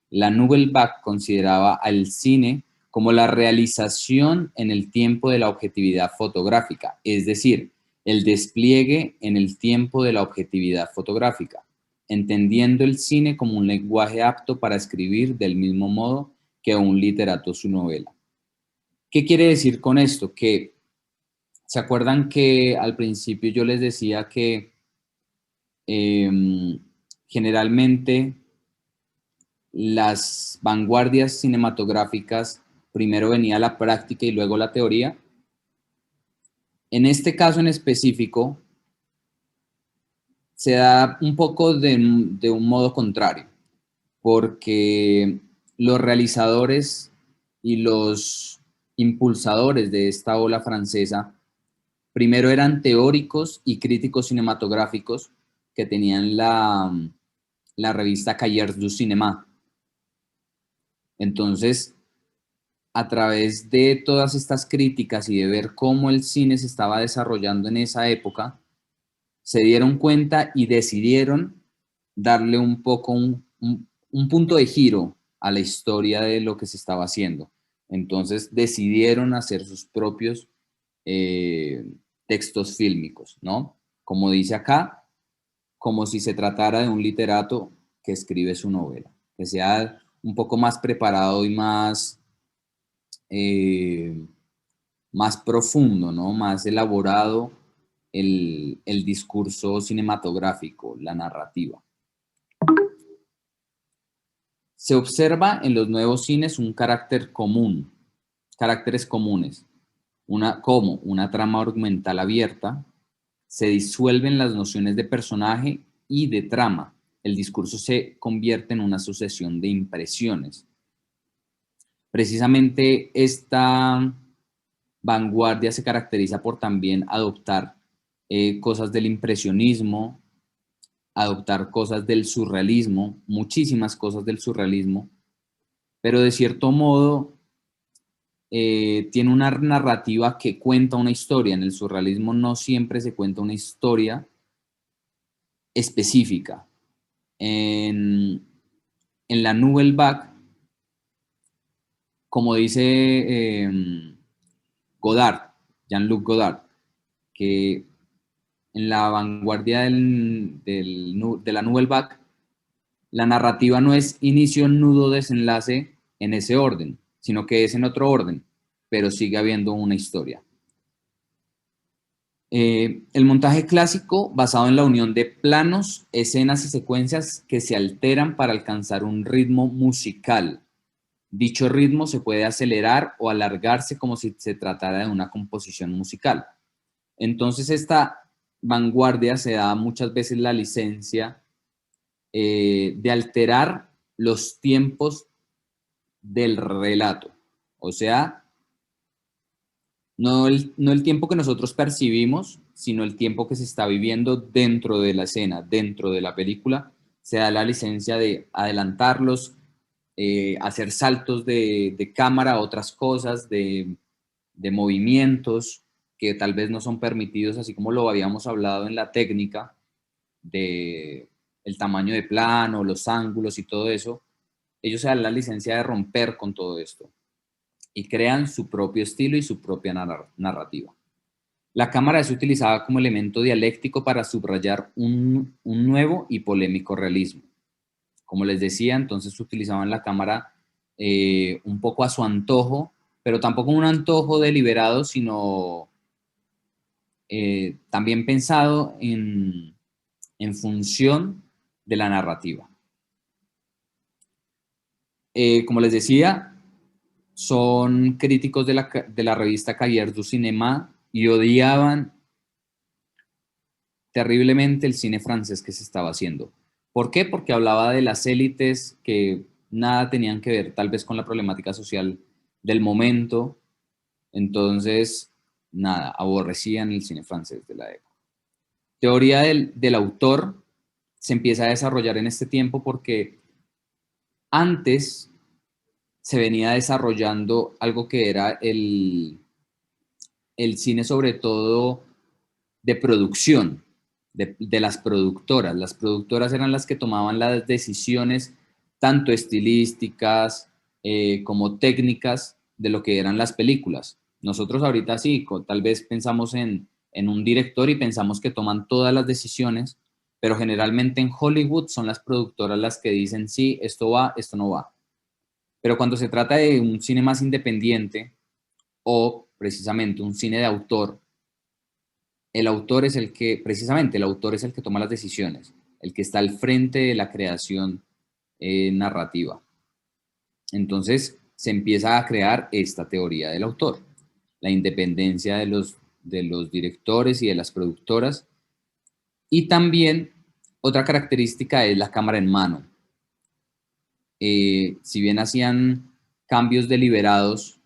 La Nouvelle Vague consideraba al cine como la realización en el tiempo de la objetividad fotográfica, es decir, el despliegue en el tiempo de la objetividad fotográfica, entendiendo el cine como un lenguaje apto para escribir del mismo modo que un literato su novela. ¿Qué quiere decir con esto? Que, ¿se acuerdan que al principio yo les decía que generalmente las vanguardias cinematográficas primero venía la práctica y luego la teoría? En este caso en específico, se da un poco de un modo contrario, porque los realizadores y los impulsadores de esta ola francesa primero eran teóricos y críticos cinematográficos que tenían la revista Cahiers du Cinéma. Entonces, a través de todas estas críticas y de ver cómo el cine se estaba desarrollando en esa época, se dieron cuenta y decidieron darle un poco un punto de giro a la historia de lo que se estaba haciendo. Entonces decidieron hacer sus propios textos fílmicos, ¿no? Como dice acá, como si se tratara de un literato que escribe su novela, que sea un poco más preparado y más profundo, ¿no? Más elaborado el discurso cinematográfico, la narrativa. Se observa en los nuevos cines un carácter común, caracteres comunes, como una trama argumental abierta, se disuelven las nociones de personaje y de trama, el discurso se convierte en una sucesión de impresiones, Precisamente esta vanguardia se caracteriza por también adoptar cosas del impresionismo, adoptar cosas del surrealismo, muchísimas cosas del surrealismo, pero de cierto modo tiene una narrativa que cuenta una historia. En el surrealismo no siempre se cuenta una historia específica. En la Nouvelle Vague, como dice Godard, Jean-Luc Godard, que en la vanguardia de la Nouvelle Vague, la narrativa no es inicio, nudo, desenlace en ese orden, sino que es en otro orden, pero sigue habiendo una historia. El montaje clásico, basado en la unión de planos, escenas y secuencias que se alteran para alcanzar un ritmo musical. Dicho ritmo se puede acelerar o alargarse como si se tratara de una composición musical. Entonces, esta vanguardia se da muchas veces la licencia de alterar los tiempos del relato. O sea, no el tiempo que nosotros percibimos, sino el tiempo que se está viviendo dentro de la escena, dentro de la película. Se da la licencia de adelantarlos, hacer saltos de cámara a otras cosas, de movimientos que tal vez no son permitidos, así como lo habíamos hablado en la técnica de el tamaño de plano, los ángulos y todo eso. Ellos se dan la licencia de romper con todo esto y crean su propio estilo y su propia narrativa. La cámara es utilizada como elemento dialéctico para subrayar un nuevo y polémico realismo. Como les decía, entonces utilizaban la cámara un poco a su antojo, pero tampoco un antojo deliberado, sino también pensado en función de la narrativa. Como les decía, son críticos de la revista Cahiers du Cinéma y odiaban terriblemente el cine francés que se estaba haciendo. ¿Por qué? Porque hablaba de las élites que nada tenían que ver tal vez con la problemática social del momento. Entonces, nada, aborrecían el cine francés de la época. Teoría del autor se empieza a desarrollar en este tiempo porque antes se venía desarrollando algo que era el cine sobre todo de producción, de las productoras. Las productoras eran las que tomaban las decisiones tanto estilísticas como técnicas de lo que eran las películas. Nosotros ahorita sí, tal vez pensamos en un director y pensamos que toman todas las decisiones, pero generalmente en Hollywood son las productoras las que dicen sí, esto va, esto no va. Pero cuando se trata de un cine más independiente o precisamente un cine de autor, el autor es el que toma las decisiones, el que está al frente de la creación narrativa. Entonces se empieza a crear esta teoría del autor, la independencia de los directores y de las productoras. Y también otra característica es la cámara en mano. Si bien hacían cambios deliberados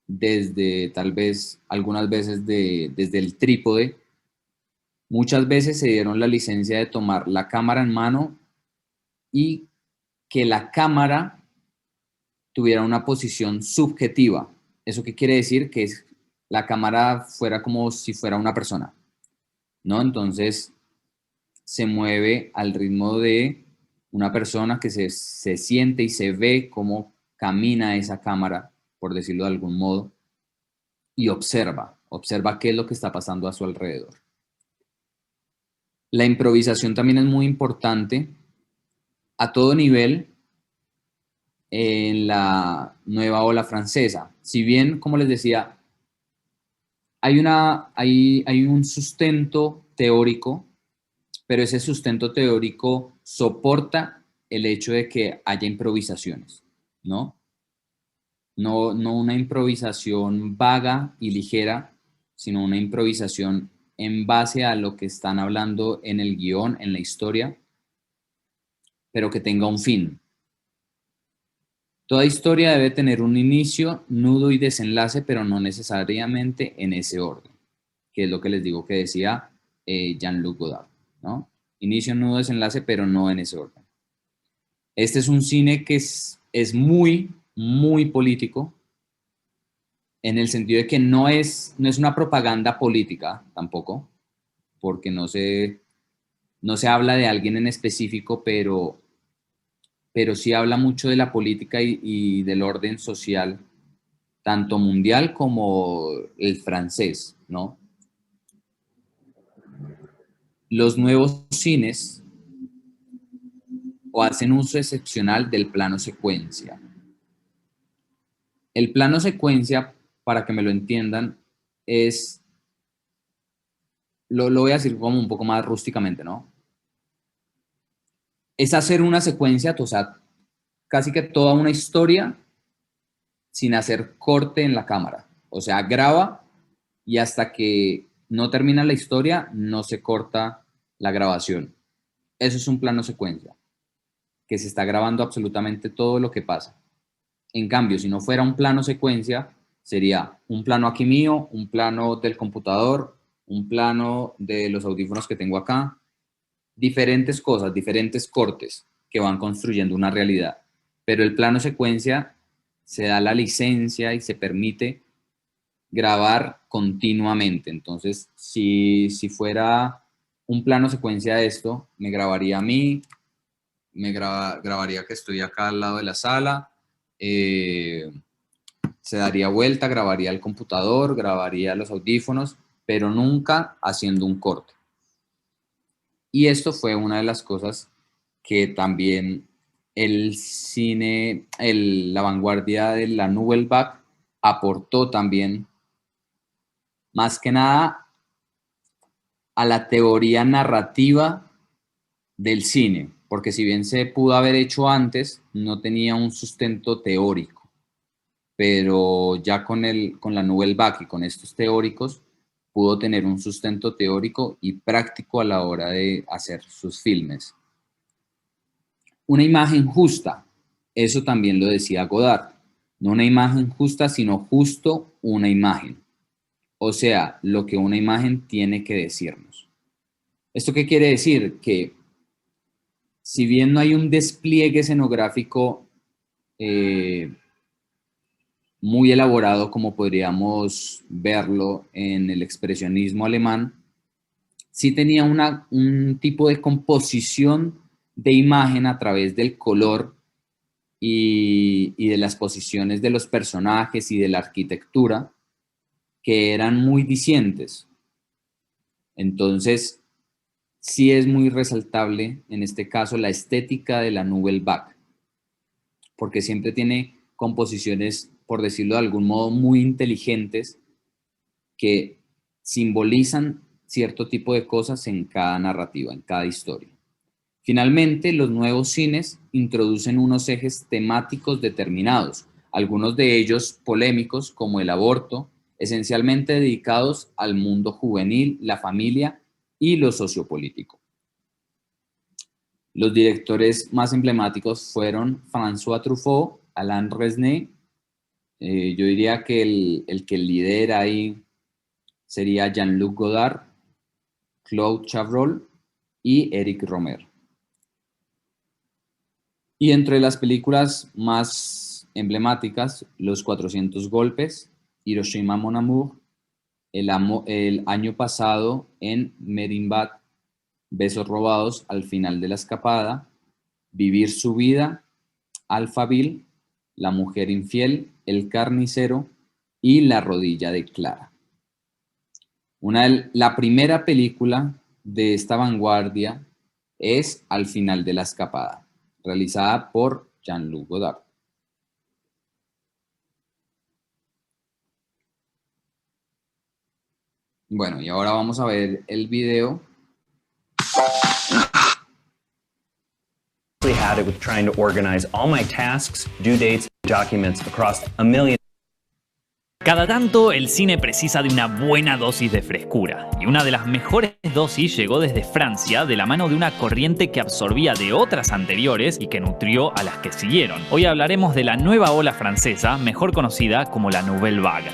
desde tal vez algunas veces desde el trípode, muchas veces se dieron la licencia de tomar la cámara en mano y que la cámara tuviera una posición subjetiva. ¿Eso qué quiere decir? Que la cámara fuera como si fuera una persona, ¿no? Entonces se mueve al ritmo de una persona que se siente y se ve cómo camina esa cámara, por decirlo de algún modo, y observa qué es lo que está pasando a su alrededor. La improvisación también es muy importante a todo nivel en la nueva ola francesa. Si bien, como les decía, hay un sustento teórico, pero ese sustento teórico soporta el hecho de que haya improvisaciones, ¿no? No una improvisación vaga y ligera, sino una improvisación en base a lo que están hablando en el guión, en la historia, pero que tenga un fin. Toda historia debe tener un inicio, nudo y desenlace, pero no necesariamente en ese orden, que es lo que les digo que decía Jean-Luc Godard, ¿no? Inicio, nudo, desenlace, pero no en ese orden. Este es un cine que es muy, muy político, en el sentido de que no es una propaganda política tampoco, porque no se habla de alguien en específico, pero sí habla mucho de la política y del orden social, tanto mundial como el francés, ¿no? Los nuevos cines o hacen uso excepcional del plano secuencia. El plano secuencia, para que me lo entiendan, es, lo voy a decir como un poco más rústicamente, ¿no? Es hacer una secuencia, o sea, casi que toda una historia sin hacer corte en la cámara. O sea, graba y hasta que no termina la historia, no se corta la grabación. Eso es un plano secuencia, que se está grabando absolutamente todo lo que pasa. En cambio, si no fuera un plano secuencia, sería un plano aquí mío, un plano del computador, un plano de los audífonos que tengo acá, diferentes cosas, diferentes cortes que van construyendo una realidad. Pero el plano secuencia se da la licencia y se permite grabar continuamente. Entonces, si fuera un plano secuencia de esto, me grabaría a mí, grabaría que estoy acá al lado de la sala, se daría vuelta, grabaría el computador, grabaría los audífonos, pero nunca haciendo un corte. Y esto fue una de las cosas que también el cine, la vanguardia de la Nouvelle Vague aportó también, más que nada, a la teoría narrativa del cine, porque si bien se pudo haber hecho antes, no tenía un sustento teórico, pero ya con la Nouvelle Vague y con estos teóricos, pudo tener un sustento teórico y práctico a la hora de hacer sus filmes. Una imagen justa, eso también lo decía Godard, no una imagen justa, sino justo una imagen. O sea, lo que una imagen tiene que decirnos. ¿Esto qué quiere decir? Que si bien no hay un despliegue escenográfico muy elaborado como podríamos verlo en el expresionismo alemán, sí tenía un tipo de composición de imagen a través del color y de las posiciones de los personajes y de la arquitectura que eran muy dicientes. Entonces, sí es muy resaltable en este caso la estética de la Nouvelle Vague, porque siempre tiene composiciones, por decirlo de algún modo, muy inteligentes que simbolizan cierto tipo de cosas en cada narrativa, en cada historia. Finalmente, los nuevos cines introducen unos ejes temáticos determinados, algunos de ellos polémicos como el aborto, esencialmente dedicados al mundo juvenil, la familia y lo sociopolítico. Los directores más emblemáticos fueron François Truffaut, Alain Resnais. Yo diría que el que lidera ahí sería Jean-Luc Godard, Claude Chabrol y Éric Rohmer. Y entre las películas más emblemáticas, Los 400 golpes, Hiroshima Mon Amour, el año pasado en Merinbat, Besos robados al final de la escapada, Vivir su vida, Alphaville, La mujer infiel, El carnicero y La rodilla de Clara. La primera película de esta vanguardia es Al final de la escapada, realizada por Jean-Luc Godard. Bueno, y ahora vamos a ver el video. I had it with trying to organize all my tasks, due dates, documents across a million. Cada tanto el cine precisa de una buena dosis de frescura, y una de las mejores dosis llegó desde Francia de la mano de una corriente que absorbía de otras anteriores y que nutrió a las que siguieron. Hoy hablaremos de la nueva ola francesa, mejor conocida como la Nouvelle Vague.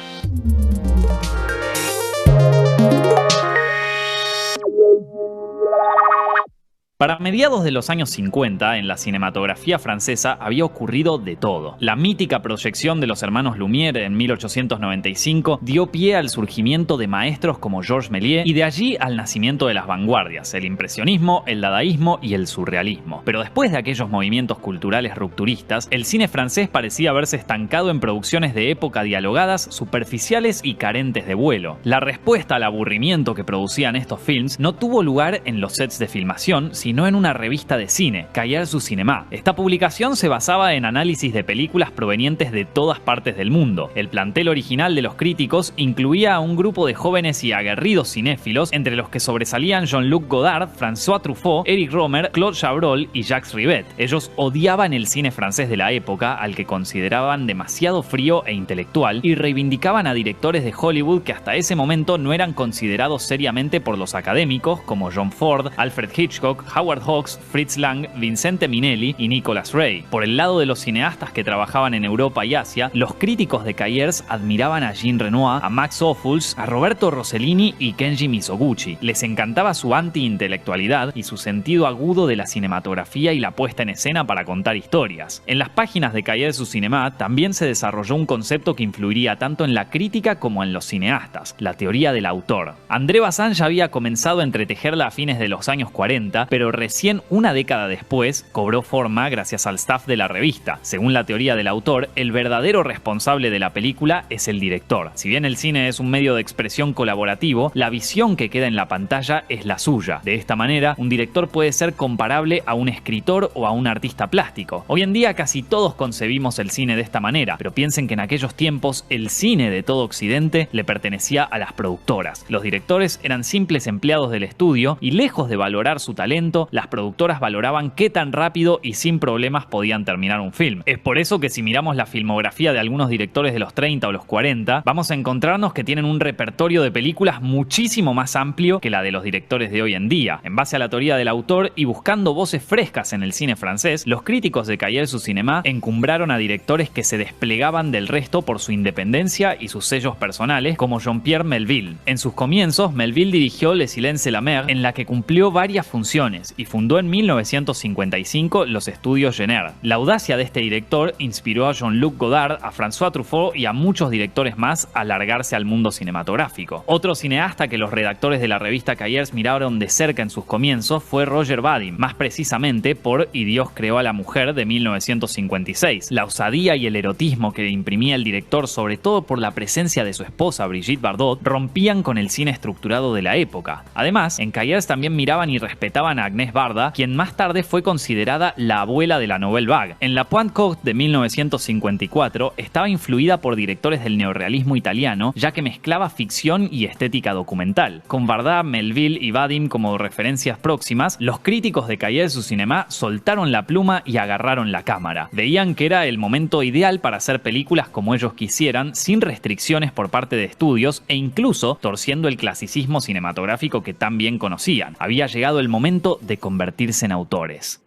Para mediados de los años 50, en la cinematografía francesa había ocurrido de todo. La mítica proyección de los hermanos Lumière en 1895 dio pie al surgimiento de maestros como Georges Méliès y de allí al nacimiento de las vanguardias, el impresionismo, el dadaísmo y el surrealismo. Pero después de aquellos movimientos culturales rupturistas, el cine francés parecía haberse estancado en producciones de época dialogadas, superficiales y carentes de vuelo. La respuesta al aburrimiento que producían estos films no tuvo lugar en los sets de filmación, sino en una revista de cine, Cahiers du Cinéma. Esta publicación se basaba en análisis de películas provenientes de todas partes del mundo. El plantel original de los críticos incluía a un grupo de jóvenes y aguerridos cinéfilos, entre los que sobresalían Jean-Luc Godard, François Truffaut, Éric Rohmer, Claude Chabrol y Jacques Rivette. Ellos odiaban el cine francés de la época, al que consideraban demasiado frío e intelectual, y reivindicaban a directores de Hollywood que hasta ese momento no eran considerados seriamente por los académicos, como John Ford, Alfred Hitchcock, Howard Hawks, Fritz Lang, Vincente Minnelli y Nicholas Ray. Por el lado de los cineastas que trabajaban en Europa y Asia, los críticos de Cahiers admiraban a Jean Renoir, a Max Ophuls, a Roberto Rossellini y Kenji Mizoguchi. Les encantaba su anti-intelectualidad y su sentido agudo de la cinematografía y la puesta en escena para contar historias. En las páginas de Cahiers du Cinéma también se desarrolló un concepto que influiría tanto en la crítica como en los cineastas: la teoría del autor. André Bazin ya había comenzado a entretejerla a fines de los años 40, pero recién una década después cobró forma gracias al staff de la revista. Según la teoría del autor, el verdadero responsable de la película es el director. Si bien el cine es un medio de expresión colaborativo, la visión que queda en la pantalla es la suya. De esta manera, un director puede ser comparable a un escritor o a un artista plástico. Hoy en día casi todos concebimos el cine de esta manera, pero piensen que en aquellos tiempos el cine de todo Occidente le pertenecía a las productoras. Los directores eran simples empleados del estudio y, lejos de valorar su talento, las productoras valoraban qué tan rápido y sin problemas podían terminar un film. Es por eso que si miramos la filmografía de algunos directores de los 30 o los 40, vamos a encontrarnos que tienen un repertorio de películas muchísimo más amplio que la de los directores de hoy en día. En base a la teoría del autor y buscando voces frescas en el cine francés, los críticos de Cahiers du Cinéma encumbraron a directores que se desplegaban del resto por su independencia y sus sellos personales, como Jean-Pierre Melville. En sus comienzos, Melville dirigió Le Silence et la Mer, en la que cumplió varias funciones, y fundó en 1955 los estudios Jenner. La audacia de este director inspiró a Jean-Luc Godard, a François Truffaut y a muchos directores más a largarse al mundo cinematográfico. Otro cineasta que los redactores de la revista Cahiers miraron de cerca en sus comienzos fue Roger Vadim, más precisamente por Y Dios creó a la mujer de 1956. La osadía y el erotismo que imprimía el director, sobre todo por la presencia de su esposa Brigitte Bardot, rompían con el cine estructurado de la época. Además, en Cahiers también miraban y respetaban a Agnès Varda, quien más tarde fue considerada la abuela de la Nouvelle Vague. En La Pointe Courte de 1954 estaba influida por directores del neorrealismo italiano, ya que mezclaba ficción y estética documental. Con Varda, Melville y Vadim como referencias próximas, los críticos de Cahiers du Cinéma soltaron la pluma y agarraron la cámara. Veían que era el momento ideal para hacer películas como ellos quisieran, sin restricciones por parte de estudios e incluso torciendo el clasicismo cinematográfico que tan bien conocían. Había llegado el momento de convertirse en autores.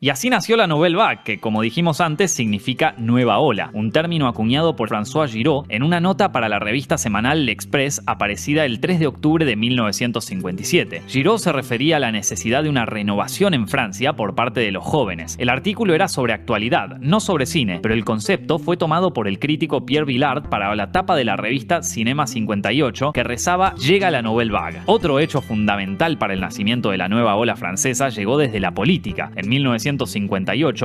Y así nació la Nouvelle Vague, que, como dijimos antes, significa nueva ola, un término acuñado por François Giraud en una nota para la revista semanal L'Express aparecida el 3 de octubre de 1957. Giraud se refería a la necesidad de una renovación en Francia por parte de los jóvenes. El artículo era sobre actualidad, no sobre cine, pero el concepto fue tomado por el crítico Pierre Villard para la tapa de la revista Cinema 58, que rezaba «Llega la Nouvelle Vague». Otro hecho fundamental para el nacimiento de la nueva ola francesa llegó desde la política. En 1958,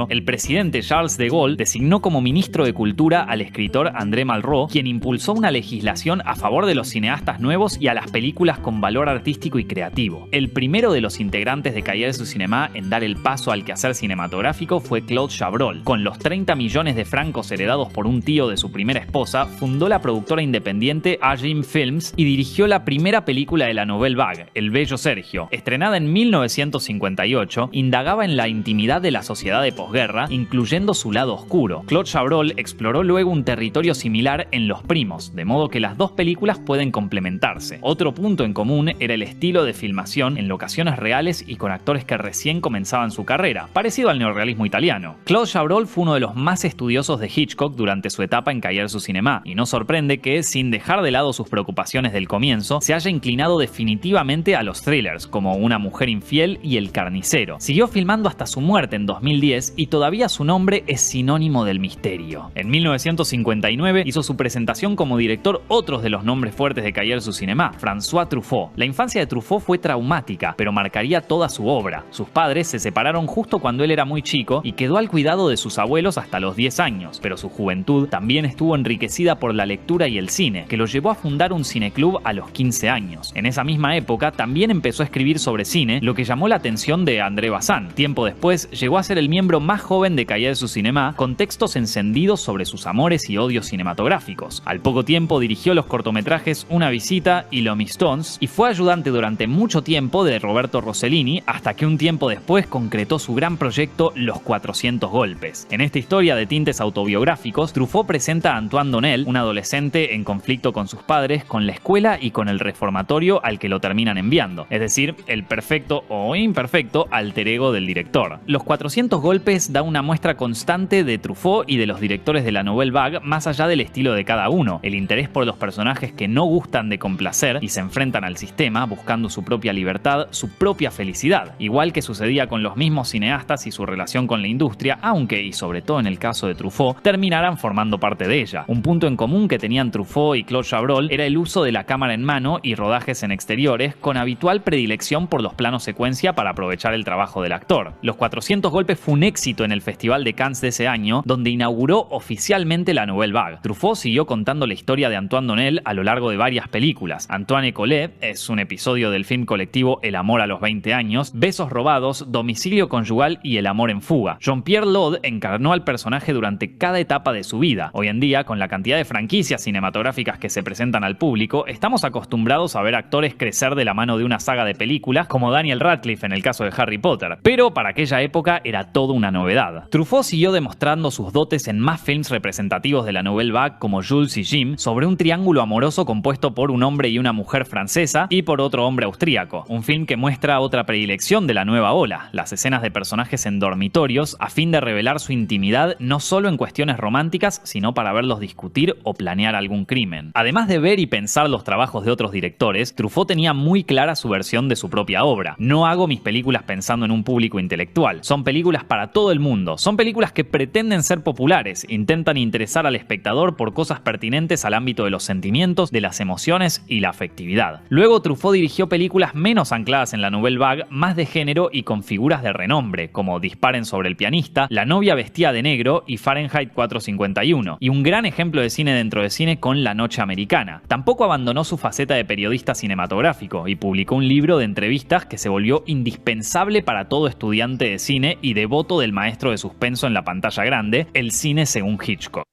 el presidente Charles de Gaulle designó como ministro de Cultura al escritor André Malraux, quien impulsó una legislación a favor de los cineastas nuevos y a las películas con valor artístico y creativo. El primero de los integrantes de Cahiers du Cinéma en dar el paso al quehacer cinematográfico fue Claude Chabrol. Con los 30 millones de francos heredados por un tío de su primera esposa, fundó la productora independiente Agim Films y dirigió la primera película de la Nouvelle Vague, El Bello Sergio. Estrenada en 1958, indagaba en la intimidad realidad de la sociedad de posguerra, incluyendo su lado oscuro. Claude Chabrol exploró luego un territorio similar en Los Primos, de modo que las dos películas pueden complementarse. Otro punto en común era el estilo de filmación en locaciones reales y con actores que recién comenzaban su carrera, parecido al neorrealismo italiano. Claude Chabrol fue uno de los más estudiosos de Hitchcock durante su etapa en Cahiers du Cinéma, y no sorprende que, sin dejar de lado sus preocupaciones del comienzo, se haya inclinado definitivamente a los thrillers, como Una mujer infiel y El carnicero. Siguió filmando hasta su muerte en 2010 y todavía su nombre es sinónimo del misterio. En 1959 hizo su presentación como director otros de los nombres fuertes de Cahiers du Cinéma, François Truffaut. La infancia de Truffaut fue traumática, pero marcaría toda su obra. Sus padres se separaron justo cuando él era muy chico y quedó al cuidado de sus abuelos hasta los 10 años, pero su juventud también estuvo enriquecida por la lectura y el cine, que lo llevó a fundar un cineclub a los 15 años. En esa misma época también empezó a escribir sobre cine, lo que llamó la atención de André Bazin. Tiempo después llegó a ser el miembro más joven de Cahiers du Cinéma, con textos encendidos sobre sus amores y odios cinematográficos. Al poco tiempo dirigió los cortometrajes Una visita y L'Homme Stones, y fue ayudante durante mucho tiempo de Roberto Rossellini, hasta que un tiempo después concretó su gran proyecto Los 400 golpes. En esta historia de tintes autobiográficos, Truffaut presenta a Antoine Donnel, un adolescente en conflicto con sus padres, con la escuela y con el reformatorio al que lo terminan enviando, es decir, el perfecto o imperfecto alter ego del director. Los 400 golpes da una muestra constante de Truffaut y de los directores de la Nouvelle Vague, más allá del estilo de cada uno, el interés por los personajes que no gustan de complacer y se enfrentan al sistema buscando su propia libertad, su propia felicidad, igual que sucedía con los mismos cineastas y su relación con la industria, aunque, y sobre todo en el caso de Truffaut, terminaran formando parte de ella. Un punto en común que tenían Truffaut y Claude Chabrol era el uso de la cámara en mano y rodajes en exteriores, con habitual predilección por los planos secuencia para aprovechar el trabajo del actor. Los 400 golpes fue un éxito en el Festival de Cannes de ese año, donde inauguró oficialmente la Nouvelle Vague. Truffaut siguió contando la historia de Antoine Donnel a lo largo de varias películas. Antoine et Colette es un episodio del film colectivo El amor a los 20 años, Besos robados, Domicilio conyugal y El amor en fuga. Jean-Pierre Laude encarnó al personaje durante cada etapa de su vida. Hoy en día, con la cantidad de franquicias cinematográficas que se presentan al público, estamos acostumbrados a ver actores crecer de la mano de una saga de películas, como Daniel Radcliffe en el caso de Harry Potter, pero para aquella época era toda una novedad. Truffaut siguió demostrando sus dotes en más films representativos de la Nouvelle Vague, como Jules y Jim, sobre un triángulo amoroso compuesto por un hombre y una mujer francesa y por otro hombre austríaco, un film que muestra otra predilección de la nueva ola, las escenas de personajes en dormitorios, a fin de revelar su intimidad no solo en cuestiones románticas, sino para verlos discutir o planear algún crimen. Además de ver y pensar los trabajos de otros directores, Truffaut tenía muy clara su versión de su propia obra. No hago mis películas pensando en un público intelectual, son películas para todo el mundo, son películas que pretenden ser populares, intentan interesar al espectador por cosas pertinentes al ámbito de los sentimientos, de las emociones y la afectividad. Luego Truffaut dirigió películas menos ancladas en la Nouvelle Vague, más de género y con figuras de renombre, como Disparen sobre el pianista, La novia vestida de negro y Fahrenheit 451, y un gran ejemplo de cine dentro de cine con La noche americana. Tampoco abandonó su faceta de periodista cinematográfico y publicó un libro de entrevistas que se volvió indispensable para todo estudiante de cine y devoto del maestro de suspenso en la pantalla grande, El cine según Hitchcock.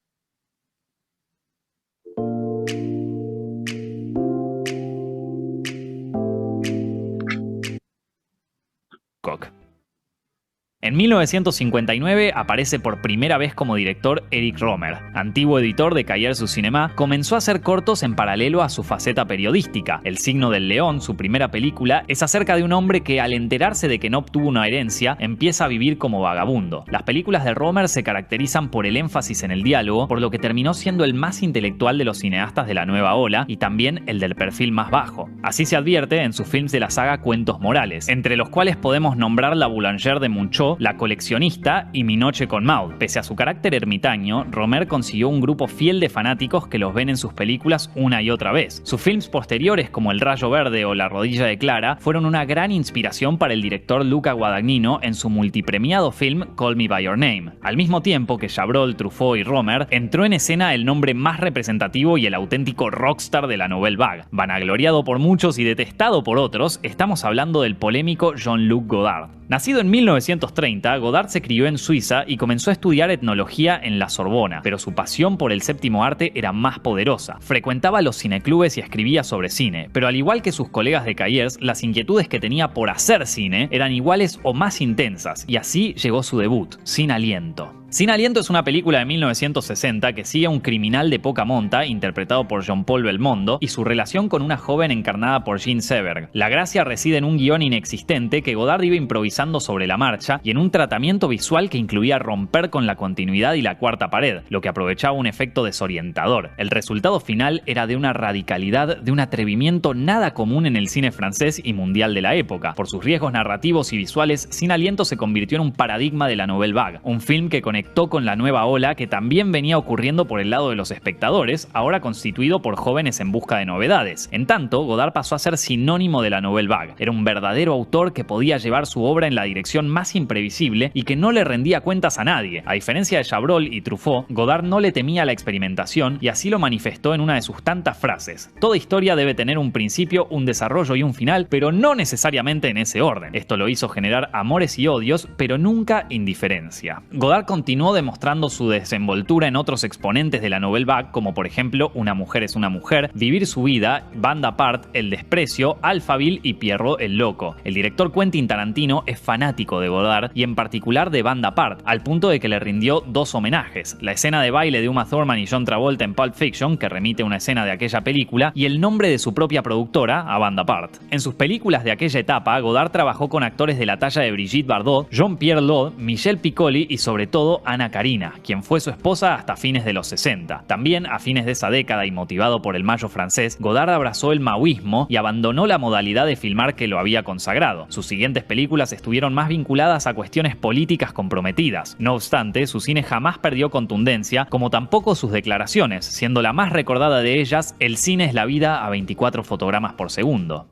En 1959 aparece por primera vez como director Eric Rohmer. Antiguo editor de Cahiers du Cinéma, comenzó a hacer cortos en paralelo a su faceta periodística. El signo del león, su primera película, es acerca de un hombre que, al enterarse de que no obtuvo una herencia, empieza a vivir como vagabundo. Las películas de Rohmer se caracterizan por el énfasis en el diálogo, por lo que terminó siendo el más intelectual de los cineastas de la nueva ola y también el del perfil más bajo. Así se advierte en sus films de la saga Cuentos Morales, entre los cuales podemos nombrar La Boulangère de Munchot, La coleccionista y Mi noche con Maud. Pese a su carácter ermitaño, Rohmer consiguió un grupo fiel de fanáticos que los ven en sus películas una y otra vez. Sus films posteriores, como El rayo verde o La rodilla de Clara, fueron una gran inspiración para el director Luca Guadagnino en su multipremiado film Call Me By Your Name. Al mismo tiempo que Chabrol, Truffaut y Rohmer, entró en escena el nombre más representativo y el auténtico rockstar de la Nouvelle Vague. Vanagloriado por muchos y detestado por otros, estamos hablando del polémico Jean-Luc Godard. Nacido en 1930, Godard se crió en Suiza y comenzó a estudiar etnología en la Sorbona, pero su pasión por el séptimo arte era más poderosa. Frecuentaba los cineclubes y escribía sobre cine, pero al igual que sus colegas de Cayers, las inquietudes que tenía por hacer cine eran iguales o más intensas, y así llegó su debut, Sin Aliento. Sin Aliento es una película de 1960 que sigue a un criminal de poca monta, interpretado por Jean-Paul Belmondo, y su relación con una joven encarnada por Jean Seberg. La gracia reside en un guión inexistente que Godard iba improvisando sobre la marcha y en un tratamiento visual que incluía romper con la continuidad y la cuarta pared, lo que aprovechaba un efecto desorientador. El resultado final era de una radicalidad, de un atrevimiento nada común en el cine francés y mundial de la época. Por sus riesgos narrativos y visuales, Sin Aliento se convirtió en un paradigma de la Nouvelle Vague, un film que conectó con la nueva ola que también venía ocurriendo por el lado de los espectadores, ahora constituido por jóvenes en busca de novedades. En tanto, Godard pasó a ser sinónimo de la Nouvelle Vague. Era un verdadero autor que podía llevar su obra en la dirección más imprevisible y que no le rendía cuentas a nadie. A diferencia de Chabrol y Truffaut, Godard no le temía la experimentación y así lo manifestó en una de sus tantas frases: toda historia debe tener un principio, un desarrollo y un final, pero no necesariamente en ese orden. Esto lo hizo generar amores y odios, pero nunca indiferencia. Godard continuó demostrando su desenvoltura en otros exponentes de la Nouvelle Vague, como por ejemplo Una mujer es una mujer, Vivir su vida, Bande Apart, El desprecio, Alphaville y Pierrot el loco. El director Quentin Tarantino es fanático de Godard y en particular de Bande Apart, al punto de que le rindió dos homenajes: la escena de baile de Uma Thurman y John Travolta en Pulp Fiction, que remite a una escena de aquella película, y el nombre de su propia productora, a Bande Apart. En sus películas de aquella etapa, Godard trabajó con actores de la talla de Brigitte Bardot, Jean-Pierre Laud, Michel Piccoli y sobre todo Ana Karina, quien fue su esposa hasta fines de los 60. También, a fines de esa década y motivado por el Mayo francés, Godard abrazó el maoísmo y abandonó la modalidad de filmar que lo había consagrado. Sus siguientes películas estuvieron más vinculadas a cuestiones políticas comprometidas. No obstante, su cine jamás perdió contundencia, como tampoco sus declaraciones, siendo la más recordada de ellas: el cine es la vida a 24 fotogramas por segundo.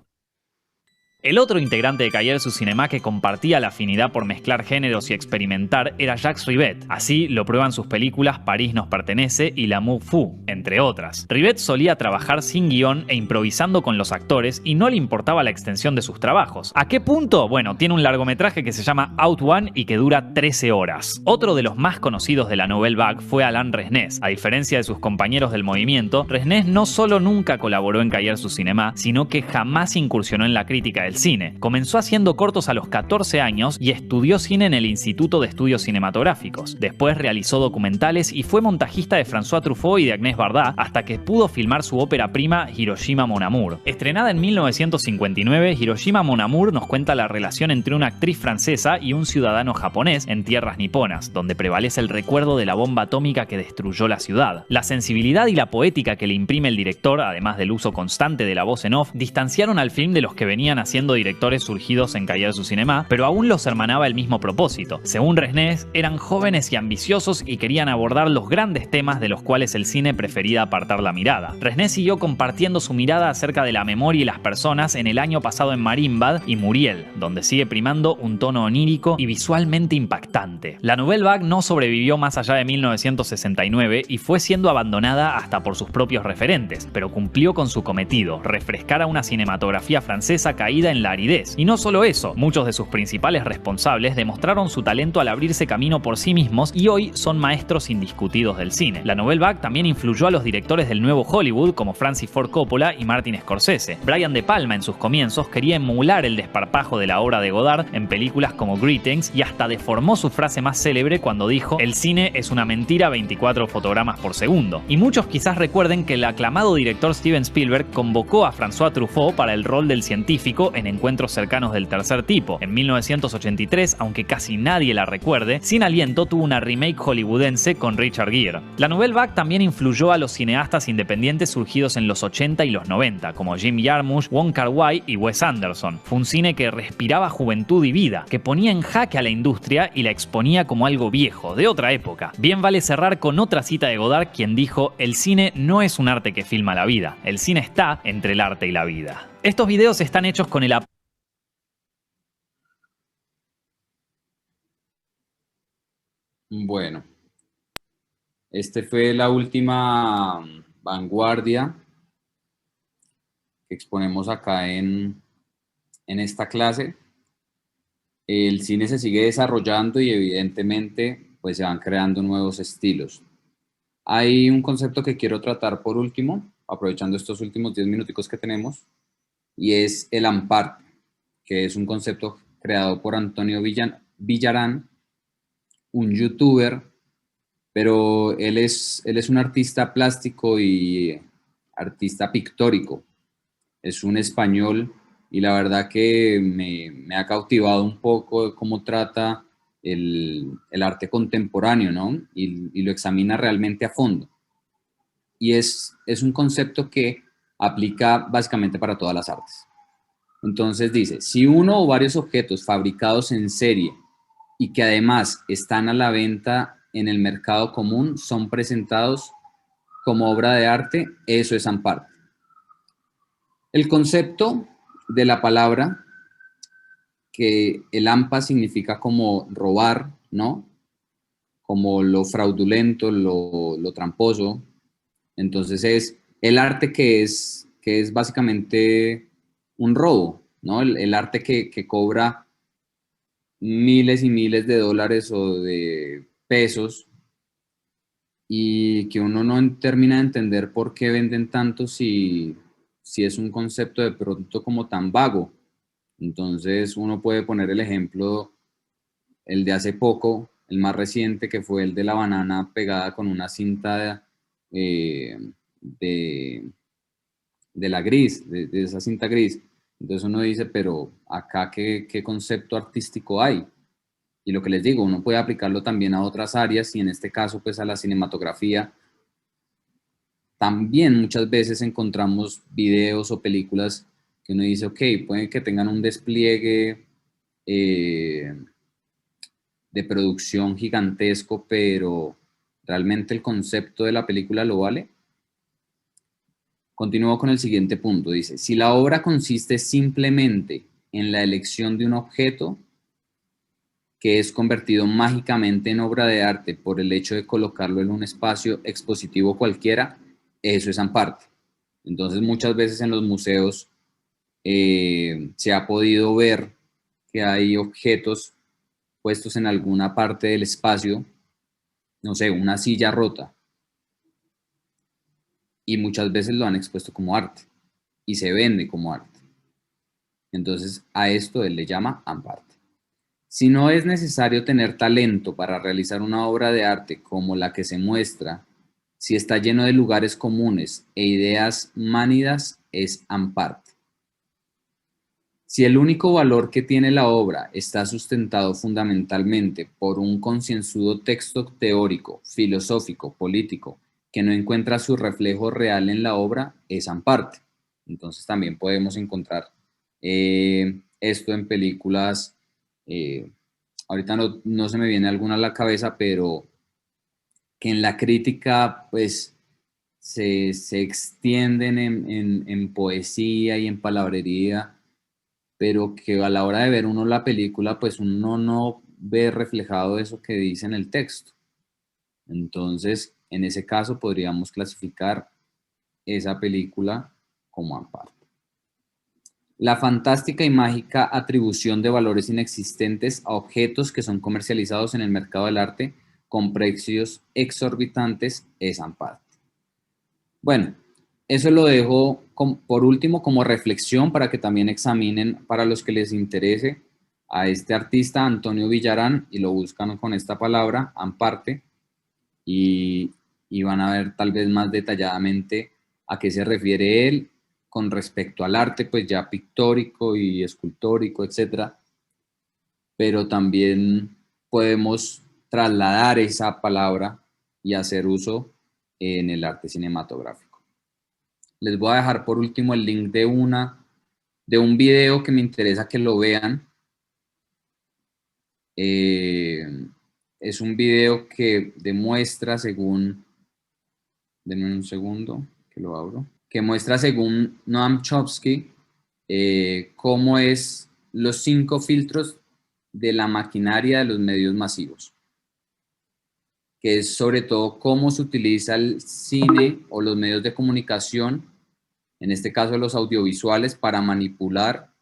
El otro integrante de Cahiers du Cinéma que compartía la afinidad por mezclar géneros y experimentar era Jacques Rivette. Así lo prueban sus películas París nos pertenece y L'amour fou, entre otras. Rivette solía trabajar sin guión e improvisando con los actores y no le importaba la extensión de sus trabajos. ¿A qué punto? Bueno, tiene un largometraje que se llama Out One y que dura 13 horas. Otro de los más conocidos de la Nouvelle Vague fue Alain Resnais. A diferencia de sus compañeros del movimiento, Resnais no solo nunca colaboró en Cahiers du Cinéma, sino que jamás incursionó en la crítica del cine. Comenzó haciendo cortos a los 14 años y estudió cine en el Instituto de Estudios Cinematográficos. Después realizó documentales y fue montajista de François Truffaut y de Agnès Varda hasta que pudo filmar su ópera prima Hiroshima Mon Amour. Estrenada en 1959, Hiroshima Mon Amour nos cuenta la relación entre una actriz francesa y un ciudadano japonés en tierras niponas, donde prevalece el recuerdo de la bomba atómica que destruyó la ciudad. La sensibilidad y la poética que le imprime el director, además del uso constante de la voz en off, distanciaron al film de los que venían haciendo directores surgidos en Cahiers du Cinéma, pero aún los hermanaba el mismo propósito. Según Resnais, eran jóvenes y ambiciosos y querían abordar los grandes temas de los cuales el cine prefería apartar la mirada. Resnais siguió compartiendo su mirada acerca de la memoria y las personas en el año pasado en Marienbad y Muriel, donde sigue primando un tono onírico y visualmente impactante. La Nouvelle Vague no sobrevivió más allá de 1969 y fue siendo abandonada hasta por sus propios referentes, pero cumplió con su cometido: refrescar a una cinematografía francesa caída en la aridez. Y no solo eso, muchos de sus principales responsables demostraron su talento al abrirse camino por sí mismos y hoy son maestros indiscutidos del cine. La Nouvelle Vague también influyó a los directores del nuevo Hollywood como Francis Ford Coppola y Martin Scorsese. Brian De Palma en sus comienzos quería emular el desparpajo de la obra de Godard en películas como Greetings y hasta deformó su frase más célebre cuando dijo: el cine es una mentira a 24 fotogramas por segundo. Y muchos quizás recuerden que el aclamado director Steven Spielberg convocó a François Truffaut para el rol del científico en Encuentros cercanos del tercer tipo. En 1983, aunque casi nadie la recuerde, Sin Aliento tuvo una remake hollywoodense con Richard Gere. La Nouvelle Vague también influyó a los cineastas independientes surgidos en los 80 y los 90, como Jim Jarmusch, Wong Kar-wai y Wes Anderson. Fue un cine que respiraba juventud y vida, que ponía en jaque a la industria y la exponía como algo viejo, de otra época. Bien vale cerrar con otra cita de Godard, quien dijo: el cine no es un arte que filma la vida, el cine está entre el arte y la vida. Estos videos están hechos con el apoyo. Bueno, este fue la última vanguardia que exponemos acá en esta clase. el cine se sigue desarrollando y evidentemente pues se van creando nuevos estilos. Hay un concepto que quiero tratar por último, aprovechando estos últimos 10 minuticos que tenemos, y es el amparte, que es un concepto creado por Antonio Villarán, un youtuber, pero él es un artista plástico y artista pictórico. Es un español y la verdad que me ha cautivado un poco cómo trata el arte contemporáneo, ¿no? Y lo examina realmente a fondo. Y es un concepto que aplica básicamente para todas las artes. Entonces dice, si uno o varios objetos fabricados en serie y que además están a la venta en el mercado común son presentados como obra de arte, eso es amparte. El concepto de la palabra, que el AMPA significa como robar, ¿no? Como lo fraudulento, lo tramposo. Entonces es el arte que es básicamente un robo, ¿no? El arte que cobra miles y miles de dólares o de pesos y que uno no termina de entender por qué venden tanto si es un concepto de pronto como tan vago. Entonces uno puede poner el ejemplo, el de hace poco, el más reciente, que fue el de la banana pegada con una cinta de la gris, de esa cinta gris. Entonces uno dice, pero acá ¿qué concepto artístico hay? Y lo que les digo, uno puede aplicarlo también a otras áreas y en este caso pues a la cinematografía. También muchas veces encontramos videos o películas que uno dice, ok, pueden que tengan un despliegue de producción gigantesco, pero ¿realmente el concepto de la película lo vale? Continúo con el siguiente punto, dice, si la obra consiste simplemente en la elección de un objeto que es convertido mágicamente en obra de arte por el hecho de colocarlo en un espacio expositivo cualquiera, eso es amparte. Entonces muchas veces en los museos se ha podido ver que hay objetos puestos en alguna parte del espacio, no sé, una silla rota, y muchas veces lo han expuesto como arte y se vende como arte. Entonces a esto él le llama amparte. Si no es necesario tener talento para realizar una obra de arte como la que se muestra, si está lleno de lugares comunes e ideas mánidas, es amparte. Si el único valor que tiene la obra está sustentado fundamentalmente por un concienzudo texto teórico, filosófico, político, que no encuentra su reflejo real en la obra, es amparte. Entonces también podemos encontrar esto en películas, ahorita no se me viene alguna a la cabeza, pero que en la crítica pues se extienden en poesía y en palabrería, pero que a la hora de ver uno la película, pues uno no ve reflejado eso que dice en el texto. Entonces, en ese caso podríamos clasificar esa película como amparte. La fantástica y mágica atribución de valores inexistentes a objetos que son comercializados en el mercado del arte con precios exorbitantes es amparte. Bueno, eso lo dejo por último como reflexión para que también examinen, para los que les interese, a este artista Antonio Villarán y lo buscan con esta palabra, amparte, y van a ver tal vez más detalladamente a qué se refiere él con respecto al arte, pues ya pictórico y escultórico, etcétera, pero también podemos trasladar esa palabra y hacer uso en el arte cinematográfico. Les voy a dejar por último el link de un video que me interesa que lo vean. Es un video que demuestra según, denme un segundo que lo abro, que muestra según Noam Chomsky cómo es los 5 filtros de la maquinaria de los medios masivos, que es sobre todo cómo se utiliza el cine o los medios de comunicación, en este caso los audiovisuales, para manipular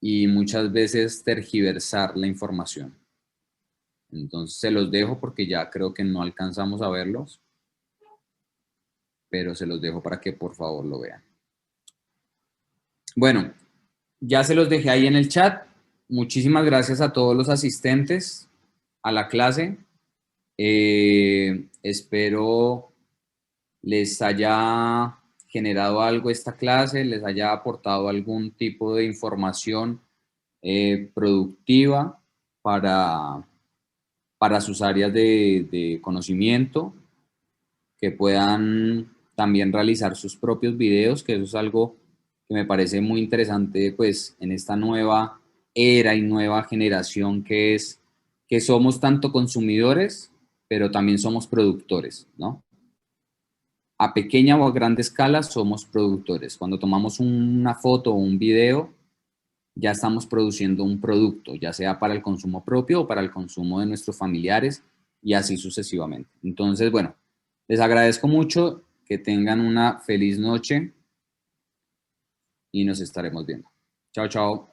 y muchas veces tergiversar la información. Entonces se los dejo porque ya creo que no alcanzamos a verlos, pero se los dejo para que por favor lo vean. Bueno, ya se los dejé ahí en el chat. Muchísimas gracias a todos los asistentes a la clase. Espero les haya generado algo esta clase, les haya aportado algún tipo de información productiva para sus áreas de conocimiento, que puedan también realizar sus propios videos, que eso es algo que me parece muy interesante, pues, en esta nueva era y nueva generación que somos tanto consumidores, pero también somos productores, ¿no? A pequeña o a grande escala somos productores. Cuando tomamos una foto o un video, ya estamos produciendo un producto, ya sea para el consumo propio o para el consumo de nuestros familiares y así sucesivamente. Entonces, bueno, les agradezco mucho, que tengan una feliz noche y nos estaremos viendo. Chao, chao.